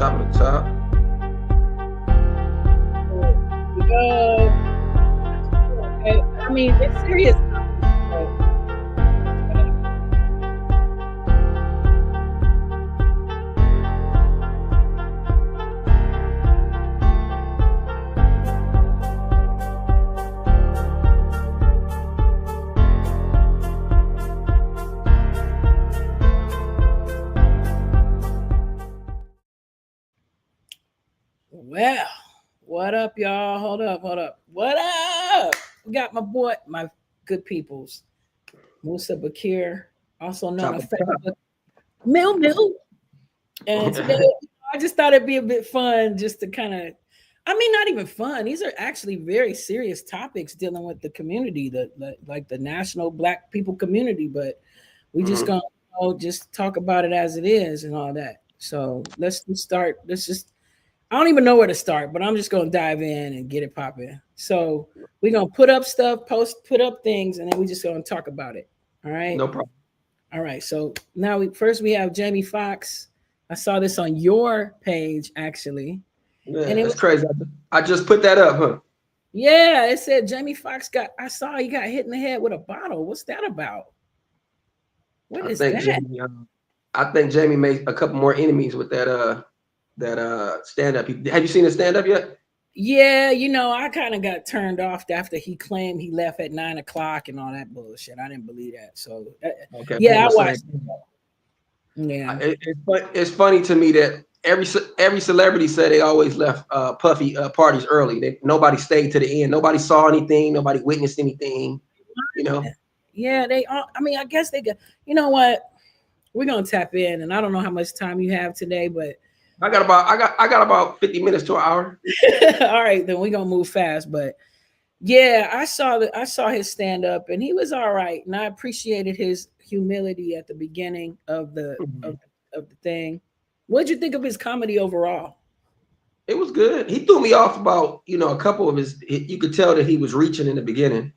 top of the top. I mean, it's serious. Well, what up, y'all? Hold up. What up? We got my boy, my good peoples, MUSA BakEer, also known as Mill. And today, I just thought it'd be a bit fun just to kind of, I mean, not even fun. These are actually very serious topics dealing with the community, like the national Black people community. But we just gonna just talk about it as it is and all that. So let's just start. I don't even know where to start, but I'm just gonna dive in and get it popping. So we're gonna put up stuff, put up things, and then we just gonna talk about it. All right. No problem. All right. So now we have Jamie Foxx. I saw this on your page actually. Yeah, and it's crazy. I just put that up, huh? Yeah, it said Jamie Foxx I saw he got hit in the head with a bottle. What's that about? What is that? I think Jamie made a couple more enemies with that stand up. Have you seen his stand up yet? Yeah, I kind of got turned off after he claimed he left at 9 o'clock and all that bullshit. I didn't believe that. So okay, yeah, I watched it. Yeah, it's funny to me that every celebrity said they always left puffy parties early. Nobody stayed to the end. Nobody saw anything. Nobody witnessed anything. Yeah, they all. I mean, I guess they got. You know what? We're gonna tap in, and I don't know how much time you have today, but I got about 50 minutes to an hour. All right, then we're gonna move fast. But yeah, I saw his stand up, and he was all right, and I appreciated his humility at the beginning of the of the thing. What'd you think of his comedy overall? It was good. He threw me off about a couple of his. You could tell that he was reaching in the beginning.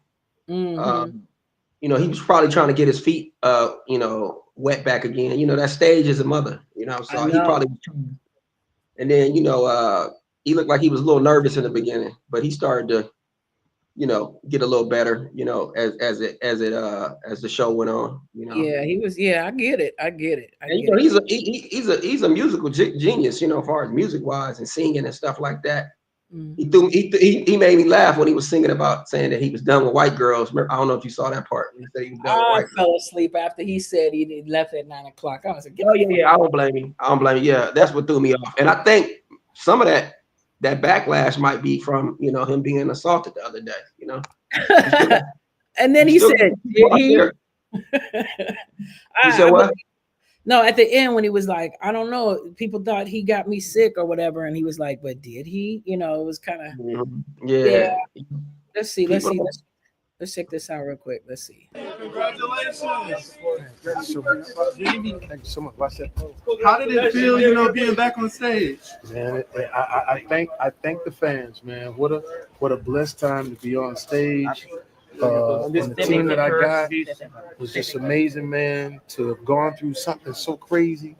He was probably trying to get his feet wet back again. That stage is a mother. So he probably was trying. And then he looked like he was a little nervous in the beginning, but he started to get a little better, as the show went on. Yeah, he was. Yeah, I get it. He's a musical genius, as far as music wise and singing and stuff like that. He made me laugh when he was singing about saying that he was done with white girls. I don't know if you saw that part. He said he was done with white fell asleep after he said he left at 9 o'clock. I was like, oh yeah, I don't blame him. Yeah, that's what threw me off. And I think some of that backlash might be from him being assaulted the other day. And then he said, "Did he?" You said what? No, at the end when he was like, I don't know, people thought he got me sick or whatever, and he was like, but did he? It was kind of yeah. Let's see. Let's check this out real quick. Let's see. Congratulations. Thank you so much. How did it feel, being back on stage? Man, I thank the fans, man. What a blessed time to be on stage. And the team that I got was just amazing, man, to have gone through something so crazy,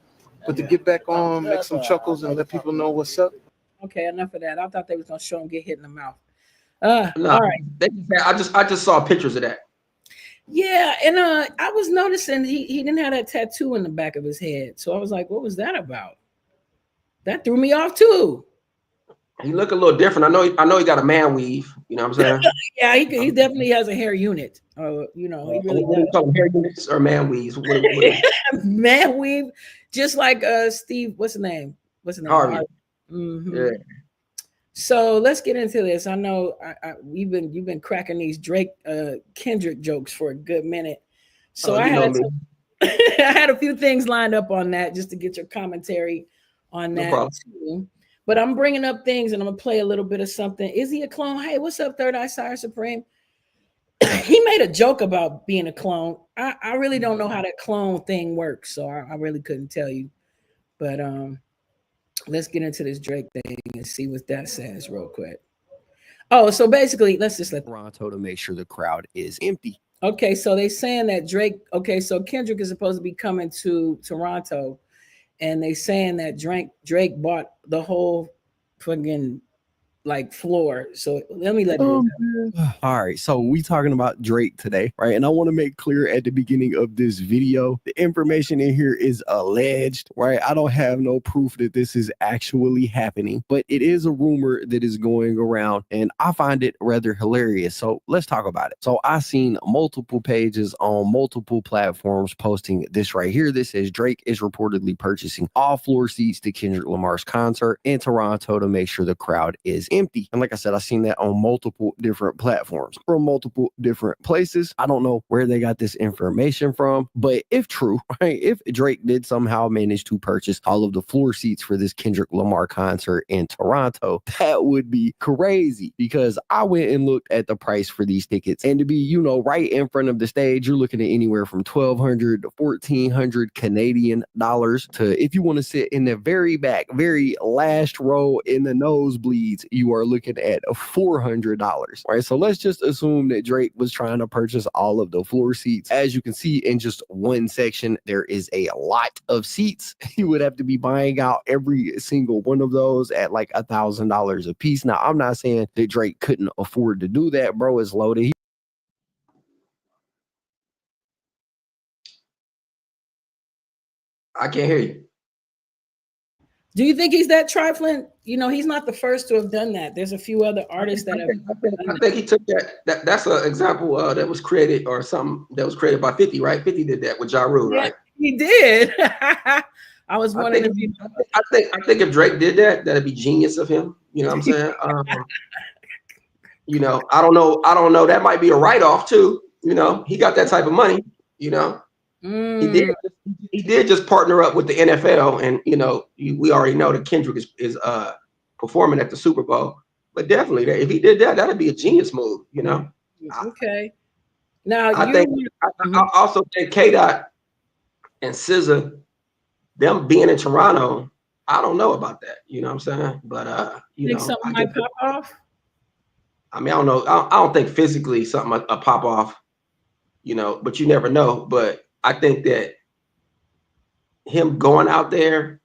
but to get back on, make some chuckles, and let people know what's up. Okay, enough of that. I thought they was gonna show him get hit in the mouth. No, all right. I just saw pictures of that. Yeah, and I was noticing he didn't have that tattoo in the back of his head, so I was like, what was that about? That threw me off too. He look a little different. I know he got a man weave. You know what I'm saying? Yeah, he definitely has a hair unit. He really does. Call hair units or man weaves? What man weave, just like Steve. What's his name? Harvey. Yeah. So let's get into this. I know you've been cracking these Drake Kendrick jokes for a good minute. So I had a few things lined up on that just to get your commentary on that too. But I'm bringing up things and I'm gonna play a little bit of something. Is he a clone? Hey, what's up, Third Eye Sire Supreme? He made a joke about being a clone. I really don't know how that clone thing works, so I really couldn't tell you. But let's get into this Drake thing and see what that says real quick. Oh, so basically, let's just let Toronto to make sure the crowd is empty. Okay, so they saying that Drake. Okay, so Kendrick is supposed to be coming to Toronto. and they saying that Drake bought the whole fucking like floor. So let me let you. All right, so we talking about Drake today, right? And I want to make clear at the beginning of this video, the information in here is alleged, right? I don't have no proof that this is actually happening, but it is a rumor that is going around, and I find it rather hilarious. So let's talk about it. So I seen multiple pages on multiple platforms posting this right here. This says Drake is reportedly purchasing all floor seats to Kendrick Lamar's concert in Toronto to make sure the crowd is empty. And like I said, I've seen that on multiple different platforms from multiple different places. I don't know where they got this information from, but if true, right, if Drake did somehow manage to purchase all of the floor seats for this Kendrick Lamar concert in Toronto, that would be crazy, because I went and looked at the price for these tickets, and to be, you know, right in front of the stage, you're looking at anywhere from $1,200 to $1,400 Canadian dollars to, if you want to sit in the very back, very last row in the nosebleeds, you are looking at $400, right? So let's just assume that Drake was trying to purchase all of the floor seats. As you can see in just one section, there is a lot of seats. He would have to be buying out every single one of those at like $1,000 a piece. Now, I'm not saying that Drake couldn't afford to do that, bro. It's loaded. I can't hear you. Do you think he's that trifling? You know, he's not the first to have done that. There's a few other artists that have. I think he took that. That's an example that was created, or something that was created by 50, right? 50 did that with Ja Rule, right? He did. I was wondering if you. I think if Drake did that, that'd be genius of him. You know what I'm saying? You know, I don't know. That might be a write-off too. You know, he got that type of money. You know. He did just partner up with the NFL, and you know, we already know that Kendrick is performing at the Super Bowl. But definitely, if he did that, that'd be a genius move. You know. Okay. Now I also think Kdot and SZA, them being in Toronto, I don't know about that. You know what I'm saying? But you know, something might pop off. I mean, I don't know. I don't think physically something a pop off. You know, but you never know. But I think that him going out there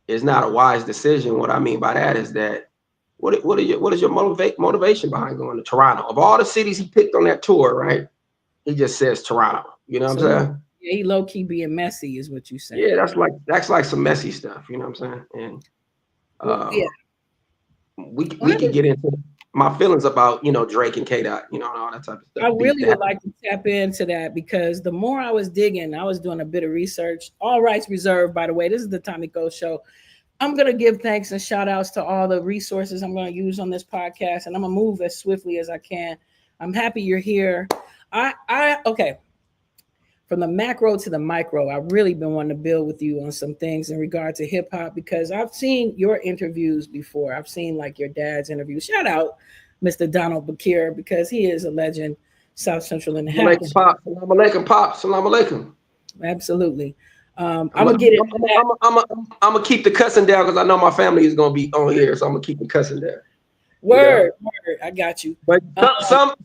is not a wise decision. What I mean by that is that what is your motivation behind going to Toronto? Of all the cities he picked on that tour, right? He just says Toronto. You know what I'm saying? Yeah, he low key being messy is what you say. Yeah, that's like some messy stuff. You know what I'm saying? And we can get into my feelings about, you know, Drake and Kdot, you know, and all that type of stuff. I really would like to tap into that, because the more I was digging, I was doing a bit of research. All rights reserved, by the way. This is the Tommy Go Show. I'm going to give thanks and shout outs to all the resources I'm going to use on this podcast, and I'm going to move as swiftly as I can. I'm happy you're here. Okay. From the macro to the micro, I've really been wanting to build with you on some things in regard to hip hop, because I've seen your interviews before. I've seen like your dad's interviews. Shout out Mr. Donald Bakir, because he is a legend, South Central in the house. Salam alaikum, Pop. Salam alaikum. Absolutely. I'm gonna get it. I'm gonna keep the cussing down, because I know my family is gonna be on here, so I'm gonna keep the cussing down. Word. I got you. But some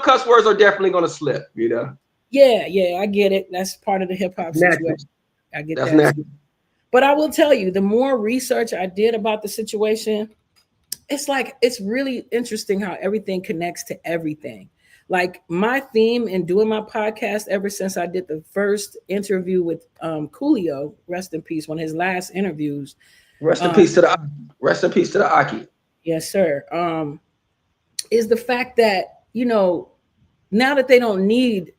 cuss words are definitely gonna slip, you know. Yeah, I get it. That's part of the hip hop situation. I get that. Natural. But I will tell you, the more research I did about the situation, it's really interesting how everything connects to everything. Like my theme in doing my podcast ever since I did the first interview with Coolio, rest in peace, one of his last interviews. Rest in peace to the Aki. Yes, sir. Is the fact that, you know, now that they don't need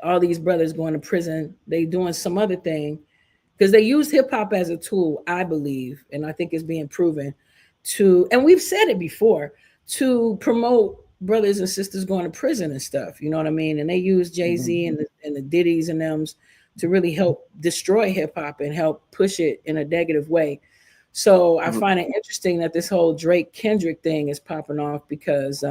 all these brothers going to prison, they doing some other thing, because they use hip hop as a tool, I believe, and I think it's being proven to, and we've said it before, to promote brothers and sisters going to prison and stuff. You know what I mean? And they use Jay-Z and the Diddy's and thems to really help destroy hip hop and help push it in a negative way. So I find it interesting that this whole Drake Kendrick thing is popping off, because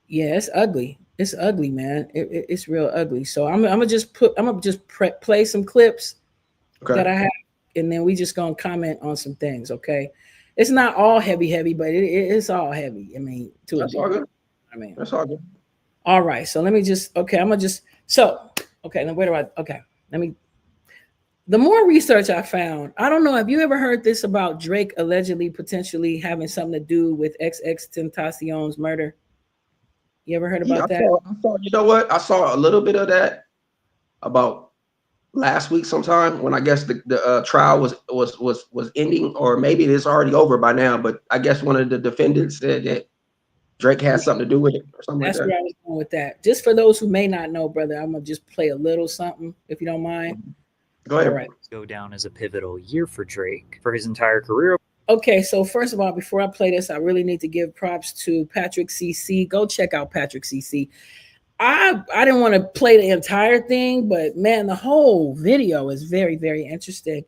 it's ugly. It's ugly, man. It's real ugly. So I'm gonna just play some clips that I have, and then we just gonna comment on some things. Okay, it's not all heavy, but it's all heavy. I mean, that's all good. That's all good. All right. So let me just. Okay, I'm gonna just. So okay. Now where do I? Okay. Let me. the more research I found, I don't know. Have you ever heard this about Drake allegedly potentially having something to do with XXXTentacion's murder? You ever heard about that? I saw, you know what? I saw a little bit of that about last week sometime when I guess the trial was ending, or maybe it is already over by now. But I guess one of the defendants said that Drake has something to do with it or something That's like where that. I was going with that. Just for those who may not know, brother, I'm gonna just play a little something if you don't mind. Go ahead. All right. Go down as a pivotal year for Drake. For his entire career, Okay, so first of all, before I play this, I really need to give props to Patrick CC. Go check out Patrick CC. I didn't want to play the entire thing, but man, the whole video is very, very interesting.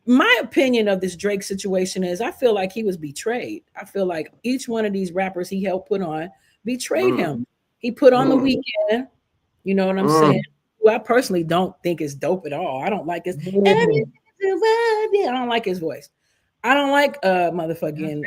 My opinion of this Drake situation is I feel like he was betrayed. I feel like each one of these rappers he helped put on betrayed him. He put on The Weeknd, you know what I'm saying? Who I personally don't think is dope at all. I don't like his I don't like his voice. I don't like motherfucking.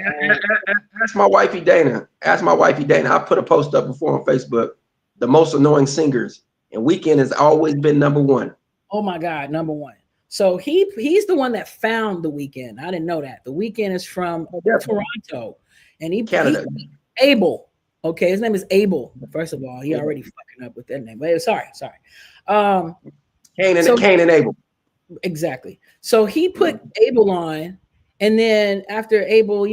Ask my wifey Dana. Ask my wifey Dana. I put a post up before on Facebook. The most annoying singers, and Weeknd has always been number one. Oh my God, number one. So he's the one that found The Weeknd. I didn't know that. The Weeknd is from Toronto, and Canada. Abel. Okay, his name is Abel. First of all, he already fucking up with that name. But sorry. Cain and Abel. Exactly. So he put Abel on. And then after Abel,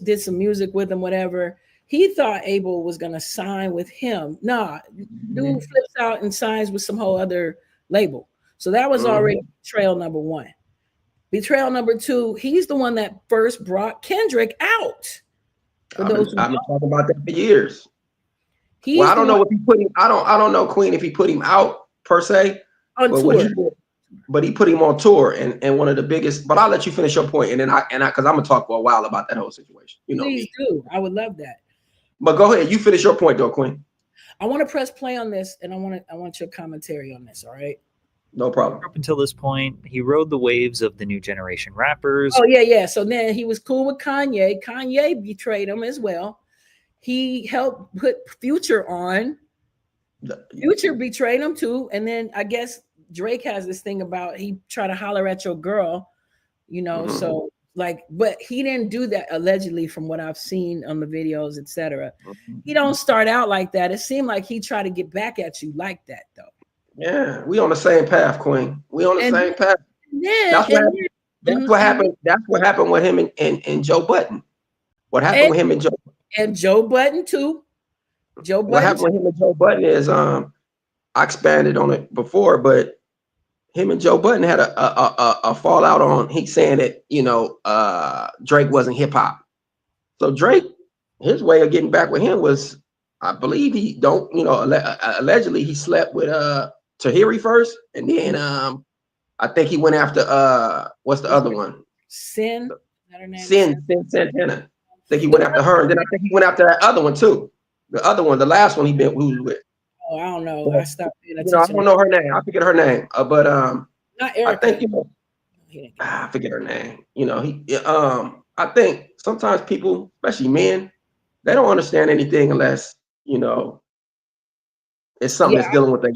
did some music with him, whatever, he thought Abel was going to sign with him. Nah, dude flips out and signs with some whole other label. So that was already betrayal number one. Betrayal number two, he's the one that first brought Kendrick out. I've been talking about that for years. I don't know if he put him. I don't know, Queen, if he put him out per se. On tour. But he put him on tour, and one of the biggest. But I'll let you finish your point, and then because I'm gonna talk for a while about that whole situation. Please do. I would love that. But go ahead, you finish your point, though, Queen. I want to press play on this, and I want your commentary on this. All right. No problem. Up until this point, he rode the waves of the new generation rappers. Oh yeah. So then he was cool with Kanye. Kanye betrayed him as well. He helped put Future on. Future betrayed him too, and then I guess Drake has this thing about he try to holler at your girl, so but he didn't do that allegedly from what I've seen on the videos, etc. He don't start out like that. It seemed like he tried to get back at you like that though. Yeah, we on the same path, Queen. We on the same path. That's what happened. That's what happened with him and Joe Budden. What happened with him and Joe? And Joe Budden too. What happened with him and Joe Budden is I expanded on it before, but him and Joe Budden had a fallout on. He's saying that Drake wasn't hip hop. So Drake, his way of getting back with him was, I believe allegedly he slept with Tahiri first, and then I think he went after what's the other one? Sin Santana. I think he went after her, and then I think he went after that other one too. The other one, the last one who was with. Oh, I don't know. I stopped paying attention. I don't know her name. I forget her name. But not Erica. I think I forget her name. I think sometimes people, especially men, they don't understand anything unless it's something that's dealing with their.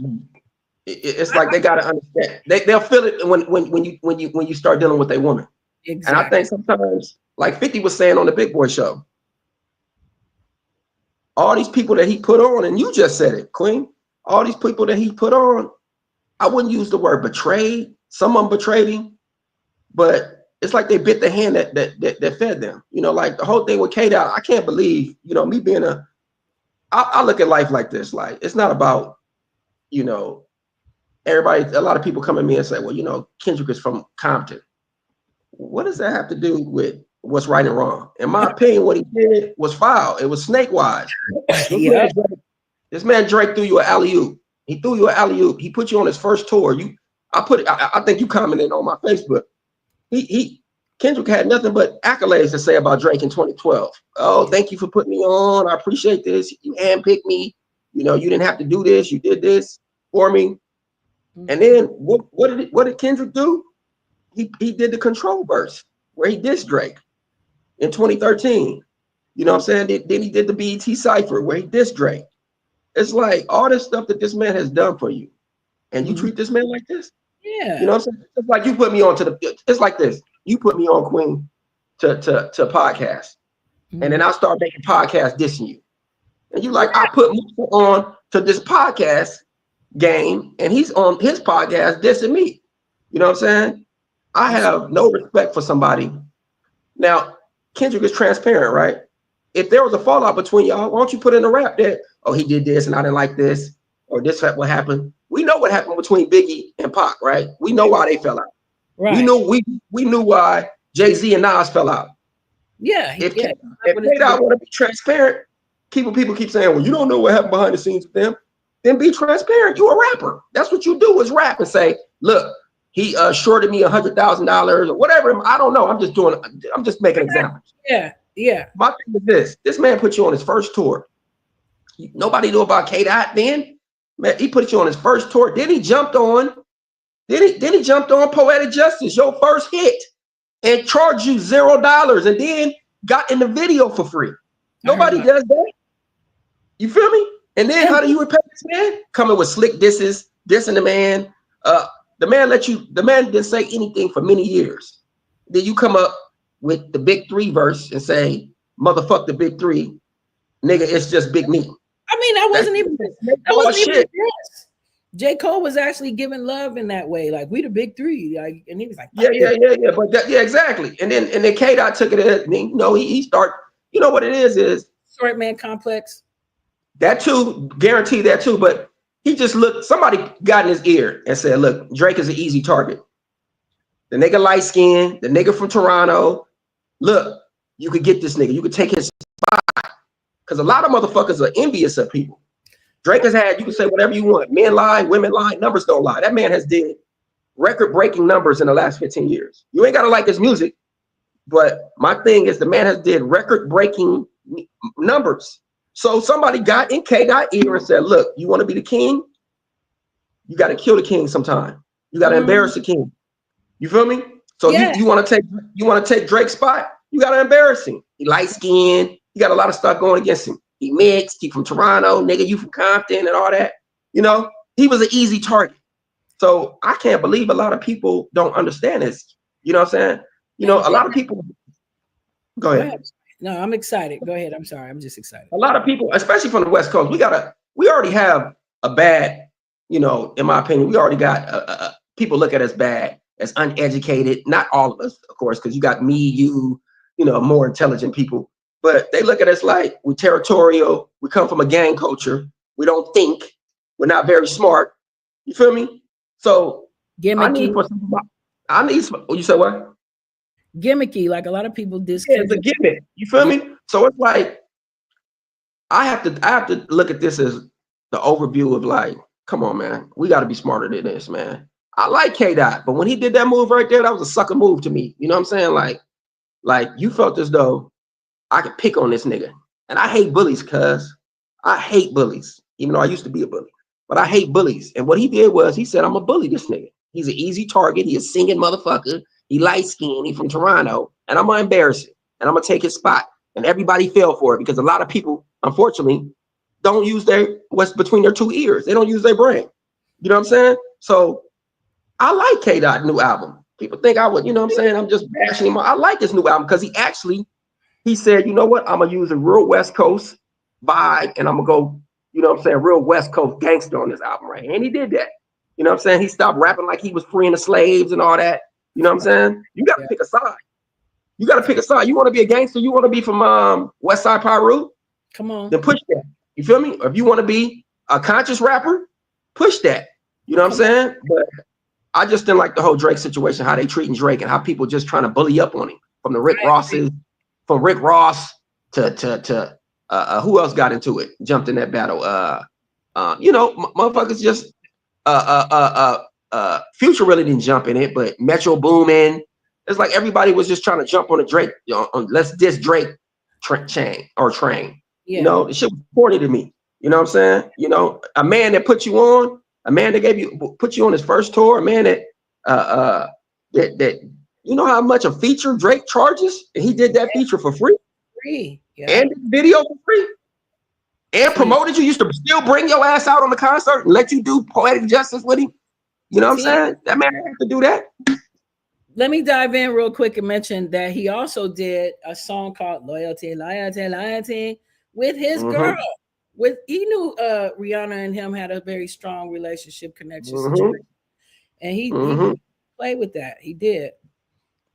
It's like they gotta understand. They'll feel it when you start dealing with a woman. Exactly. And I think sometimes, like 50 was saying on the Big Boy Show, all these people that he put on, and you just said it, Queen, all these people that he put on, I wouldn't use the word betrayed. Some of them betrayed him, but it's like they bit the hand that fed them. Like the whole thing with Kdot, I can't believe, me being I look at life like this. Like, it's not about, everybody, a lot of people come at me and say, well, Kendrick is from Compton. What does that have to do with what's right and wrong? In my opinion, what he did was foul. It was snake wise. This man Drake threw you an alley-oop. He threw you an alley-oop. He put you on his first tour. I think you commented on my Facebook. Kendrick had nothing but accolades to say about Drake in 2012. Oh, thank you for putting me on. I appreciate this. You handpicked me. You didn't have to do this. You did this for me. And then what did Kendrick do? He did the Control verse where he dissed Drake in 2013. You know what I'm saying? Then he did the BET Cypher where he dissed Drake. It's like all this stuff that this man has done for you, and you treat this man like this. Yeah. You know what I'm saying? It's like you put me on to it's like this. You put me on, Queen, to podcast. And then I start making podcasts dissing you. And you like, I put Musa on to this podcast game, and he's on his podcast dissing me. You know what I'm saying? I have no respect for somebody. Now, Kendrick is transparent, right? If there was a fallout between y'all, why don't you put in a rap that, oh, he did this and I didn't like this, or this what happened? We know what happened between Biggie and Pac, right? We know why they fell out. Right. We knew why Jay-Z and Nas fell out. Yeah. If Kdot want to be transparent, people keep saying, well, you don't know what happened behind the scenes with them. Then be transparent. You a rapper. That's what you do is rap and say, look, he shorted me $100,000 or whatever. I don't know. I'm just making examples. Yeah. Yeah. My thing is this man put you on his first tour. Nobody knew about Kdot then. Man, he put you on his first tour. Then he jumped on Poetic Justice, your first hit, and charged you $0 and then got in the video for free. Nobody does that. You feel me? And then how do you repay this man? Coming with slick disses, dissing the man. The man didn't say anything for many years. Then you come up with the Big 3 verse and say, motherfuck the Big 3, nigga, it's just Big Me. I mean, that wasn't even this. J. Cole was actually giving love in that way, like we the Big 3, like, and he was like, yeah, but exactly. And then Kdot took it as, you know, he start, you know what it is short man complex. That too, guarantee that too. But he just looked, somebody got in his ear and said, look, Drake is an easy target. The nigga light skin, the nigga from Toronto. Look, you could get this nigga. You could take his spot. Because a lot of motherfuckers are envious of people. Drake has had, you can say whatever you want. Men lie, women lie, numbers don't lie. That man has did record-breaking numbers in the last 15 years. You ain't got to like his music. But my thing is the man has did record-breaking numbers. So somebody got in Kdot ear and said, look, you want to be the king? You got to kill the king sometime. You got to embarrass the king. You feel me? So you want to take Drake's spot? You got to embarrass him. He light skinned. He got a lot of stuff going against him. He mixed. He from Toronto, nigga. You from Compton and all that. You know, he was an easy target. So I can't believe a lot of people don't understand this. You know what I'm saying? You know, a lot of people. Go ahead. No, I'm excited. Go ahead. I'm sorry. I'm just excited. A lot of people, especially from the West Coast, we already have a bad, you know, in my opinion, we already got people look at us bad, as uneducated. Not all of us, of course, because you got me, you know, more intelligent people. But they look at us like we're territorial. We come from a gang culture. We don't think. We're not very smart. You feel me? So gimmicky. I need some. You said what? Gimmicky, like a lot of people it's a gimmick. You feel me? So it's like I have to look at this as the overview of like, come on, man, we got to be smarter than this, man. I like Kdot, but when he did that move right there, that was a sucker move to me. You know what I'm saying? Like you felt as though I could pick on this nigga, and I hate bullies, cuz I hate bullies. Even though I used to be a bully, but I hate bullies. And what he did was he said, I'm gonna bully this nigga. He's an easy target. He a singing motherfucker. He light skinned, he from Toronto, and I'm gonna embarrass him, and I'm gonna take his spot. And everybody fell for it because a lot of people, unfortunately, don't use what's between their two ears. They don't use their brain. You know what I'm saying? So I like Kdot's new album. People think I would, you know what I'm saying? I'm just bashing him. I like this new album because he said, you know what? I'm gonna use a real West Coast vibe, and I'm gonna go, you know what I'm saying, real West Coast gangster on this album, right? And he did that. You know what I'm saying? He stopped rapping like he was freeing the slaves and all that. You know what I'm saying? You got to pick a side. You got to pick a side. You want to be a gangster? You want to be from West Side Pyru? Come on. Then push that. You feel me? Or if you want to be a conscious rapper, push that. You know what I'm saying? But I just didn't like the whole Drake situation, how they treating Drake and how people just trying to bully up on him. From the Rick Rosses, from Rick Ross to who else got into it? Jumped in that battle. You know, motherfuckers just Future really didn't jump in it, but Metro Boomin. It's like everybody was just trying to jump on a Drake, you know, let's diss Drake train. Yeah. You know, the shit was corny to me. You know what I'm saying? You know, a man that put you on, a man that put you on his first tour, a man that you know how much a feature Drake charges? And he did that feature for free. And video for free. And promoted you, used to still bring your ass out on the concert and let you do Poetic Justice with him. You know what I'm saying? That man has to do that. Let me dive in real quick and mention that he also did a song called Loyalty, Loyalty, Loyalty with his girl. He knew Rihanna and him had a very strong relationship connection situation. And he played with that. He did.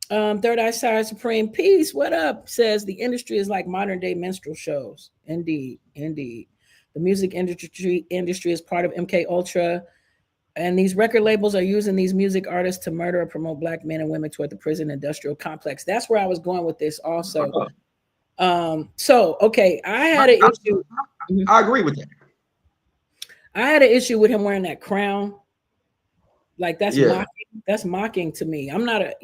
Third Eye Side Supreme Peace, what up? Says the industry is like modern day minstrel shows. Indeed. The music industry is part of MK Ultra. And these record labels are using these music artists to murder or promote Black men and women toward the prison industrial complex. That's where I was going with this also. Okay, I had an issue. I agree with that. I had an issue with him wearing that crown. Like that's mocking. That's mocking to me. I'm not a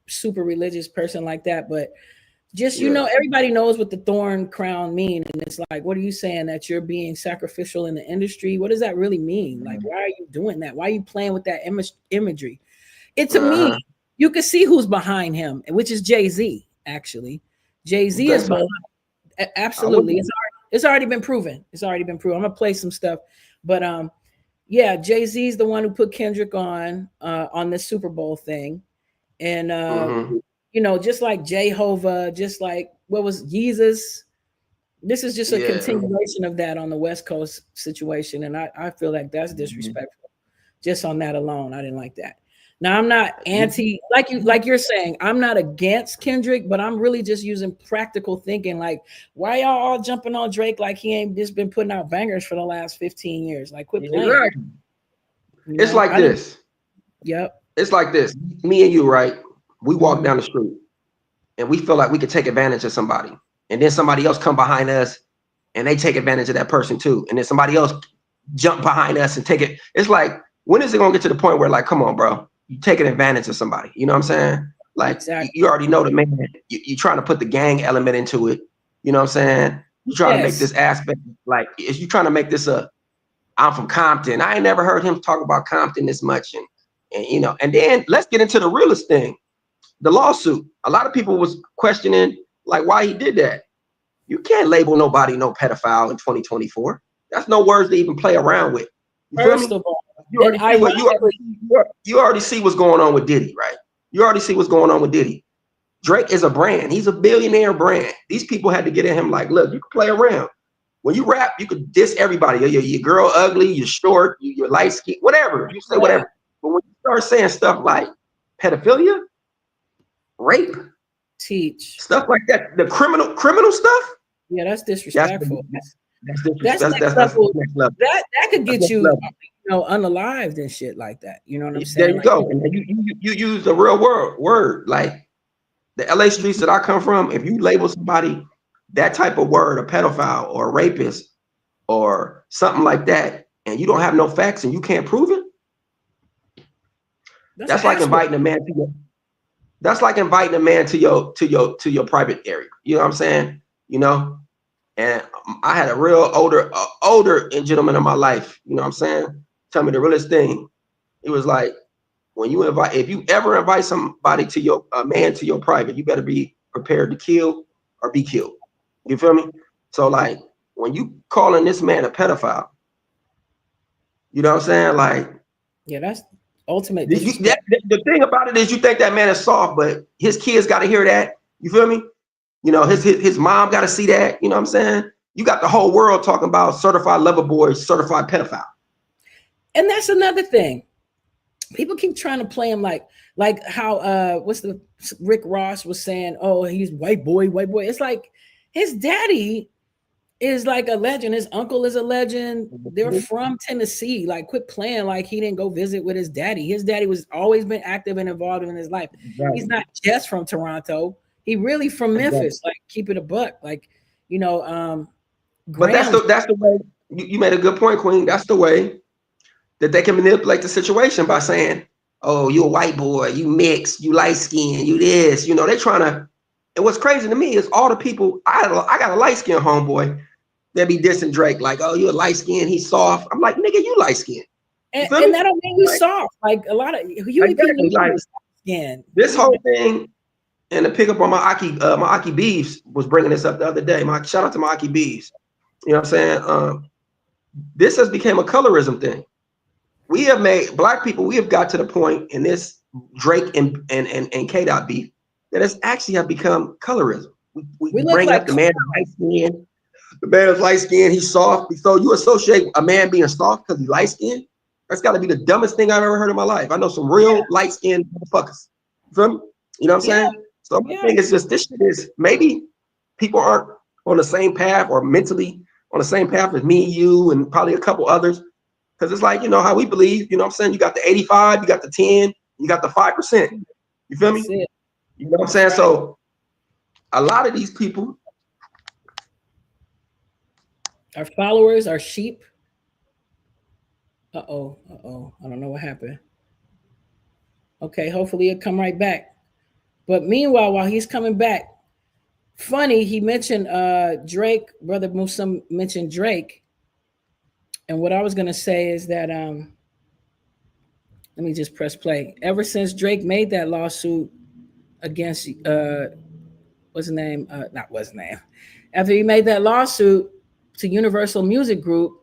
super religious person like that, but just everybody knows what the thorn crown mean, and it's like, what are you saying, that you're being sacrificial in the industry? What does that really mean? Like, why are you doing that? Why are you playing with that imagery? To me, you can see who's behind him, which is Jay-Z. Actually, Jay-Z is behind. Absolutely, it's already been proven. I'm gonna play some stuff, but Jay-Z's the one who put Kendrick on this Super Bowl thing, and just like Jehovah, just like what was Jesus. This is just a continuation of that on the West Coast situation, and I feel like that's disrespectful. Just on that alone, I didn't like that. Now I'm not anti, like you're saying, I'm not against Kendrick, but I'm really just using practical thinking. Like, why y'all all jumping on Drake like he ain't just been putting out bangers for the last 15 years? Like, quit playing. Exactly. It's like this. Yep. It's like this. Me and you, right? We walk down the street and we feel like we could take advantage of somebody. And then somebody else come behind us and they take advantage of that person too. And then somebody else jump behind us and take it. It's like, when is it going to get to the point where, like, come on, bro, you taking advantage of somebody? You know what I'm saying? Like, exactly. You already know the man. You're trying to put the gang element into it. You know what I'm saying? You're trying to make this aspect, like, if you're trying to make this I'm from Compton. I ain't never heard him talk about Compton this much. And then let's get into the realest thing. The lawsuit. A lot of people was questioning, like, why he did that. You can't label nobody no pedophile in 2024. That's no words to even play around with. First of all, you already see what's going on with Diddy, right? You already see what's going on with Diddy. Drake is a brand. He's a billionaire brand. These people had to get at him like, look, you can play around. When you rap, you could diss everybody. Your girl ugly, you're short, you're light skin, whatever. You say whatever. But when you start saying stuff like pedophilia, rape, stuff like that, the criminal stuff. Yeah, that's disrespectful. That's disrespectful. That could get you, unalived and shit like that. You know what I'm saying? There you go. And you use the real word. Like the LA streets that I come from, if you label somebody that type of word, a pedophile or a rapist or something like that, and you don't have no facts and you can't prove it, that's like inviting a man to your. That's like inviting a man to your private area. You know what I'm saying? And I had a real older gentleman in my life. You know what I'm saying? Tell me the realest thing. It was like, if you ever invite somebody to a man to your private, you better be prepared to kill or be killed. You feel me? So like, when you calling this man a pedophile, you know what I'm saying? Like, yeah, that's ultimate. The thing about it is, you think that man is soft, but his kids got to hear that. You feel me? His mom got to see that. You know what I'm saying? You got the whole world talking about certified lover boy, certified pedophile. And that's another thing. People keep trying to play him like how Rick Ross was saying, oh, he's white boy. It's like his daddy is like a legend. His uncle is a legend. They're from Tennessee. Like, quit playing like he didn't go visit with his daddy. His daddy was always been active and involved in his life. Exactly. He's not just from Toronto. He really from Memphis. Like, keep it a buck. Like, but that's the way you made a good point, Queen. That's the way that they can manipulate the situation by saying, oh, you a white boy, you mixed, you light skin, you this. They trying to. And what's crazy to me is all the people. I got a light skin homeboy that be dissing Drake like, oh, you a light skin, he's soft. I'm like, nigga, you light skin. And that don't mean you soft. Like, a lot of you exactly, like skin. This whole thing. And to pick up on my Aki Beeves was bringing this up the other day. Shout out to my Aki Beeves. You know what I'm saying? This has become a colorism thing. we have made black people. We have got to the point in this Drake and Kdot beef that it's actually have become colorism. We We look bring like up the man light skin. The man is light skinned. He's soft. So you associate a man being soft because he's light skinned. That's got to be the dumbest thing I've ever heard in my life. I know some real light skinned motherfuckers. You feel me? You know what I'm saying? So my thing is just this shit is maybe people aren't on the same path or mentally on the same path as me, you, and probably a couple others. Because it's like, you know, how we believe, you know what I'm saying? You got the 85, you got the 10, you got the 5%. You feel me? You know what I'm saying? Right. So a lot of these people, our followers, our sheep. Uh-oh. I don't know what happened. Okay, hopefully it'll come right back. But meanwhile, while he's coming back, funny, he mentioned Drake, Brother Musa mentioned Drake. And what I was gonna say is that let me just press play. Ever since Drake made that lawsuit against what's his name? Not what's his name. After he made that lawsuit to Universal Music Group,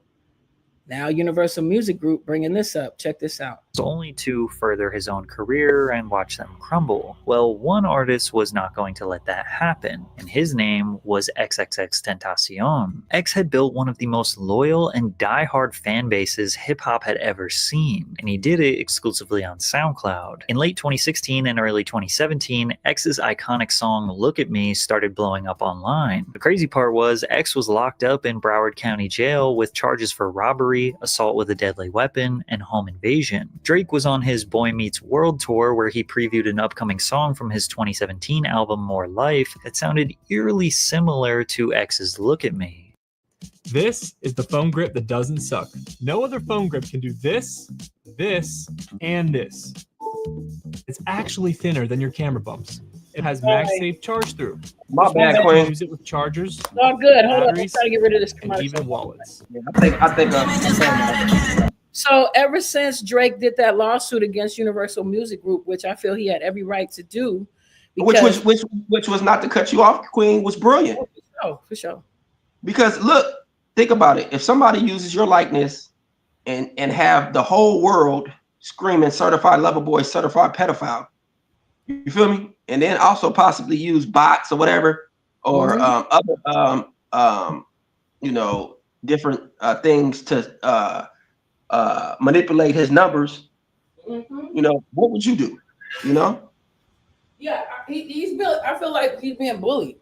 now Universal Music Group bringing this up. Check this out. Only to further his own career and watch them crumble. Well, one artist was not going to let that happen, and his name was XXXTentacion. X had built one of the most loyal and die-hard fan bases hip-hop had ever seen, and he did it exclusively on SoundCloud. In late 2016 and early 2017, X's iconic song Look at Me started blowing up online. The crazy part was X was locked up in Broward County Jail with charges for robbery, assault with a deadly weapon, and home invasion. Drake was on his Boy Meets World tour where he previewed an upcoming song from his 2017 album More Life that sounded eerily similar to X's Look at Me. This is the foam grip that doesn't suck. No other foam grip can do this, this, and this. It's actually thinner than your camera bumps. It has MagSafe charge through. My bad, Queen. Use it with chargers. Oh, good. Hold on. I'm trying to get rid of this commercial. And even wallets. I think. So ever since Drake did that lawsuit against Universal Music Group, which I feel he had every right to do, which was not to cut you off, Queen, was brilliant. Oh, for sure. Because look, think about it. If somebody uses your likeness and have the whole world screaming certified lover boy, certified pedophile, you feel me? And then also possibly use bots or whatever, or other you know, different things to manipulate his numbers. You know, what would you do? You know? Yeah, he's built. I feel like he's being bullied.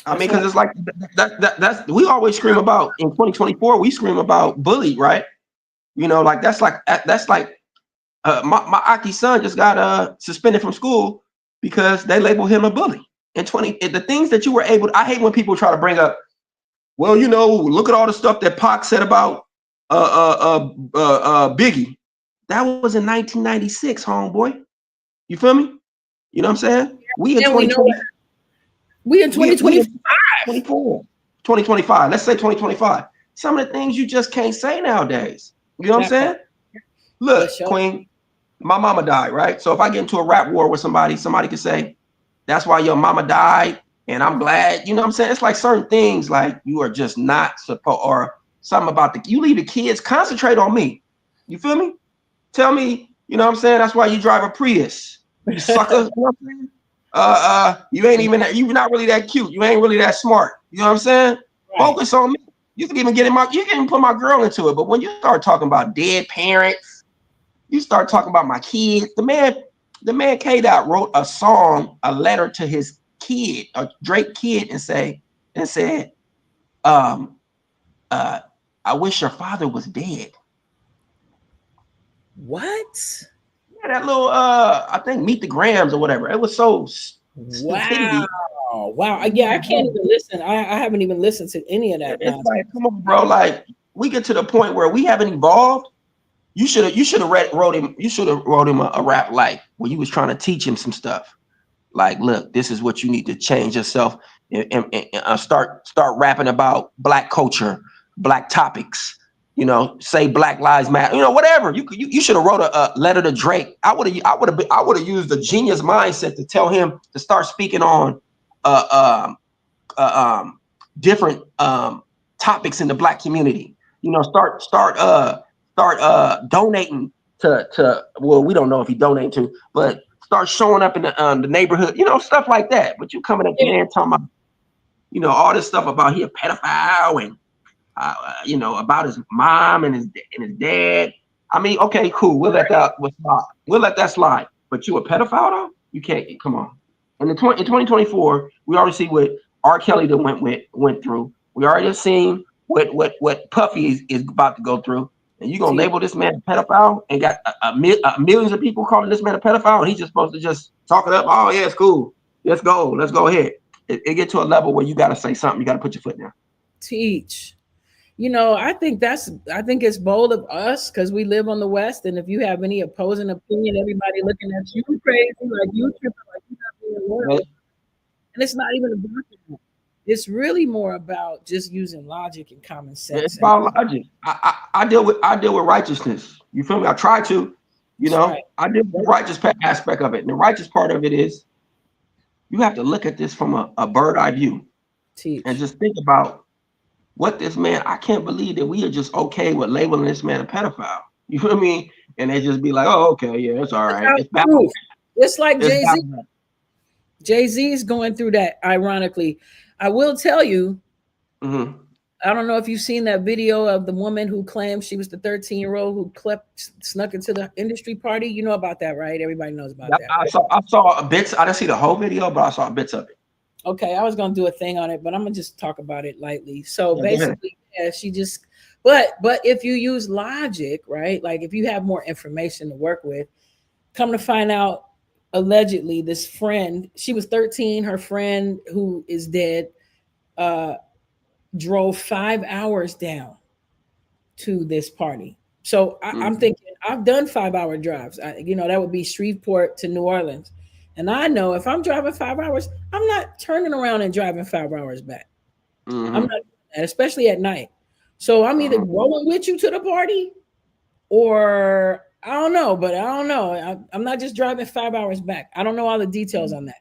I mean, because it's like that's we always scream about in 2024. We scream about bully, right? You know, like that's like my Aki's son just got suspended from school because they labeled him a bully. The things that you were able to, I hate when people try to bring up, well, you know, look at all the stuff that Pac said about Biggie. That was in 1996, homeboy. You feel me? You know what I'm saying? We in 2020. We in 2025. 2025. Let's say 2025. Some of the things you just can't say nowadays. You know what I'm saying? Look, Queen, my mama died, right? So if I get into a rap war with somebody could say, that's why your mama died, and I'm glad. You know what I'm saying? It's like certain things like you are just not supposed, or something about you leave the kids, concentrate on me. You feel me? Tell me, you know what I'm saying? That's why you drive a Prius. You sucker. You know what I'm saying? You ain't even, you're not really that cute. You ain't really that smart. You know what I'm saying? Right. Focus on me. You can even you can even put my girl into it. But when you start talking about dead parents, you start talking about my kids. The man Kdot wrote a song, a letter to his kid, a Drake kid, and said, I wish your father was dead. What? Yeah, that little I think Meet the Grams or whatever. It was so stupidity. Wow. Yeah, I can't even listen. I haven't even listened to any of that. It's like, come on, bro. Like, we get to the point where we haven't evolved. You should have wrote him a rap life where you was trying to teach him some stuff. Like, look, this is what you need to change yourself and start rapping about Black culture, Black topics. You know, say Black Lives Matter. You know, whatever. You should have wrote a letter to Drake. I would have used the genius mindset to tell him to start speaking on different topics in the Black community. You know, start donating to well, we don't know if he donating to, but start showing up in the neighborhood, stuff like that. But you coming at the man talking about, all this stuff about he a pedophile and about his mom and his dad. I mean, okay, cool. We'll let that slide. But you a pedophile though? You can't. Come on. And in 2024, we already see what R. Kelly went through. We already seen what Puffy is about to go through. And you gonna label this man a pedophile and got millions of people calling this man a pedophile, and he's just supposed to just talk it up. Oh yeah, it's cool. Let's go ahead. It get to a level where you got to say something. You got to put your foot down. Teach. I think it's bold of us because we live on the West, and if you have any opposing opinion, everybody looking at you crazy, like you tripping, like you're not being loyal. Right. And it's not even about that. It's really more about just using logic and common sense. It's about logic. I deal with righteousness. You feel me? I try to, right. I deal with the righteous aspect of it. And the righteous part of it is you have to look at this from a bird eye view. Teach. And just think about what this man, I can't believe that we are just okay with labeling this man a pedophile. You feel me? And they just be like, oh, okay, yeah, it's all right. It's like Jay-Z. Jay-Z is going through that, ironically. I will tell you, I don't know if you've seen that video of the woman who claimed she was the 13-year-old who snuck into the industry party. You know about that, right? Everybody knows about that. Right? I saw bits. I didn't see the whole video, but I saw bits of it. Okay, I was going to do a thing on it, but I'm going to just talk about it lightly. So basically, she just, but if you use logic, right? Like if you have more information to work with, come to find out, allegedly, this friend, she was 13, her friend who is dead, drove 5 hours down to this party. So I'm thinking, I've done 5-hour drives. That would be Shreveport to New Orleans. And I know if I'm driving 5 hours, I'm not turning around and driving 5 hours back. I'm not doing that, especially at night. So I'm either rolling with you to the party or I don't know. I'm not just driving 5 hours back. I don't know all the details on that.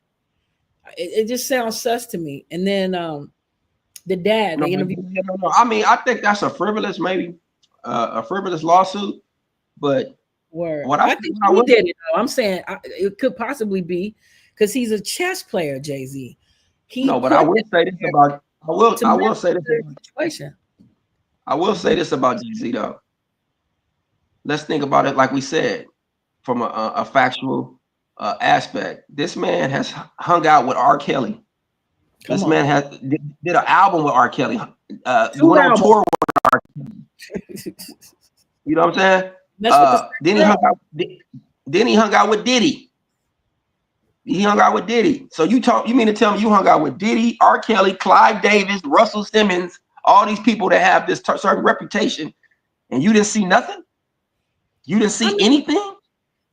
It just sounds sus to me. And then the dad, the interview. No. I mean, I think that's a frivolous lawsuit, but what I think he did it. I'm saying it could possibly be because he's a chess player, Jay-Z. But I will say this about Jay-Z though. Let's think about it like we said, from a factual aspect. This man has hung out with R. Kelly. Man has did an album with R. Kelly. Went on tour with R. Kelly. You know what I'm saying? Then he hung out with Diddy. So you mean to tell me you hung out with Diddy, R. Kelly, Clive Davis, Russell Simmons, all these people that have this certain reputation, and you didn't see nothing? You didn't see anything?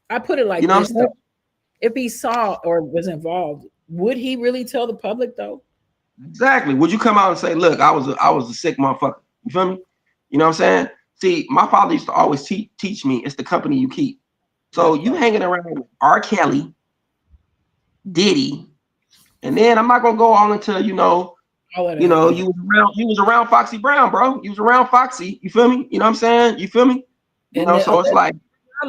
I put it like this. If he saw or was involved, would he really tell the public though? Exactly. Would you come out and say, look, I was a sick motherfucker? You feel me? You know what I'm saying? See, my father used to always teach me it's the company you keep. So you hanging around with R. Kelly, Diddy, and then I'm not gonna go all into you was around Foxy Brown, bro. You was around Foxy. You feel me? You know what I'm saying? You feel me? So it's like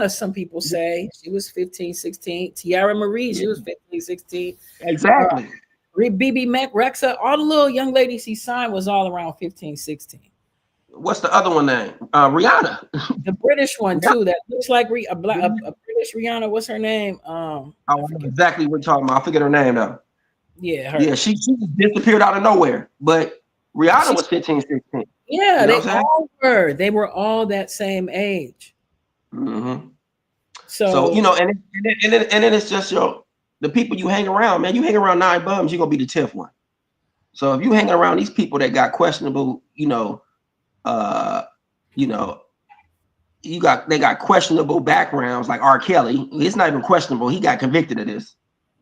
some people say she was 15, 16. Tiara Marie, she was 15, 16. Exactly. BB Rexa, all the little young ladies he signed was all around 15, 16. What's the other one name? Rihanna. The British one too. That looks like a British Rihanna. What's her name? I know exactly what you're talking about. I forget her name though. Yeah, her. Yeah, she disappeared out of nowhere. But Rihanna was 15, 16. Yeah, they all were. They were all that same age. So and then it's just the people you hang around, man. You hang around 9 bums, you're gonna be the 10th one. So if you hang around these people that got questionable, they got questionable backgrounds like R. Kelly. It's not even questionable. He got convicted of this.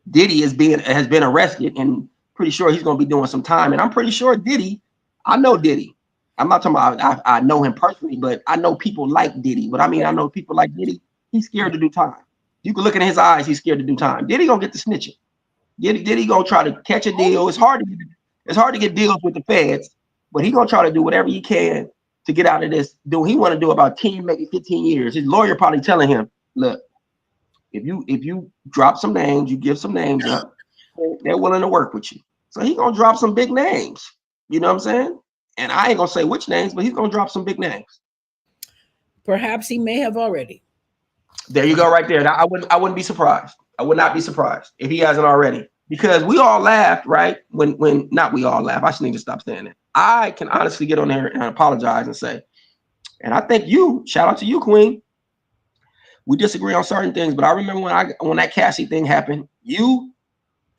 Diddy has been arrested and pretty sure he's gonna be doing some time. And I'm pretty sure I know Diddy. I'm not talking about I know him personally, but I know people like Diddy. But I mean, I know people like Diddy. He's scared to do time. You can look in his eyes. He's scared to do time. Diddy gonna get the snitching. Diddy gonna try to catch a deal. It's hard to get deals with the feds, but he gonna try to do whatever he can to get out of this. He want to do about 10, maybe 15 years. His lawyer probably telling him, look, if you drop some names, you give some names up, they're willing to work with you. So he's gonna drop some big names. You know what I'm saying? And I ain't gonna say which names, but he's gonna drop some big names. Perhaps he may have already. There you go, right there. I wouldn't be surprised. I would not be surprised if he hasn't already. Because we all laughed, right? When not we all laugh. I should need to stop saying that. I can honestly get on there and apologize and say, and I think shout out to you, Queen. We disagree on certain things, but I remember when that Cassie thing happened, you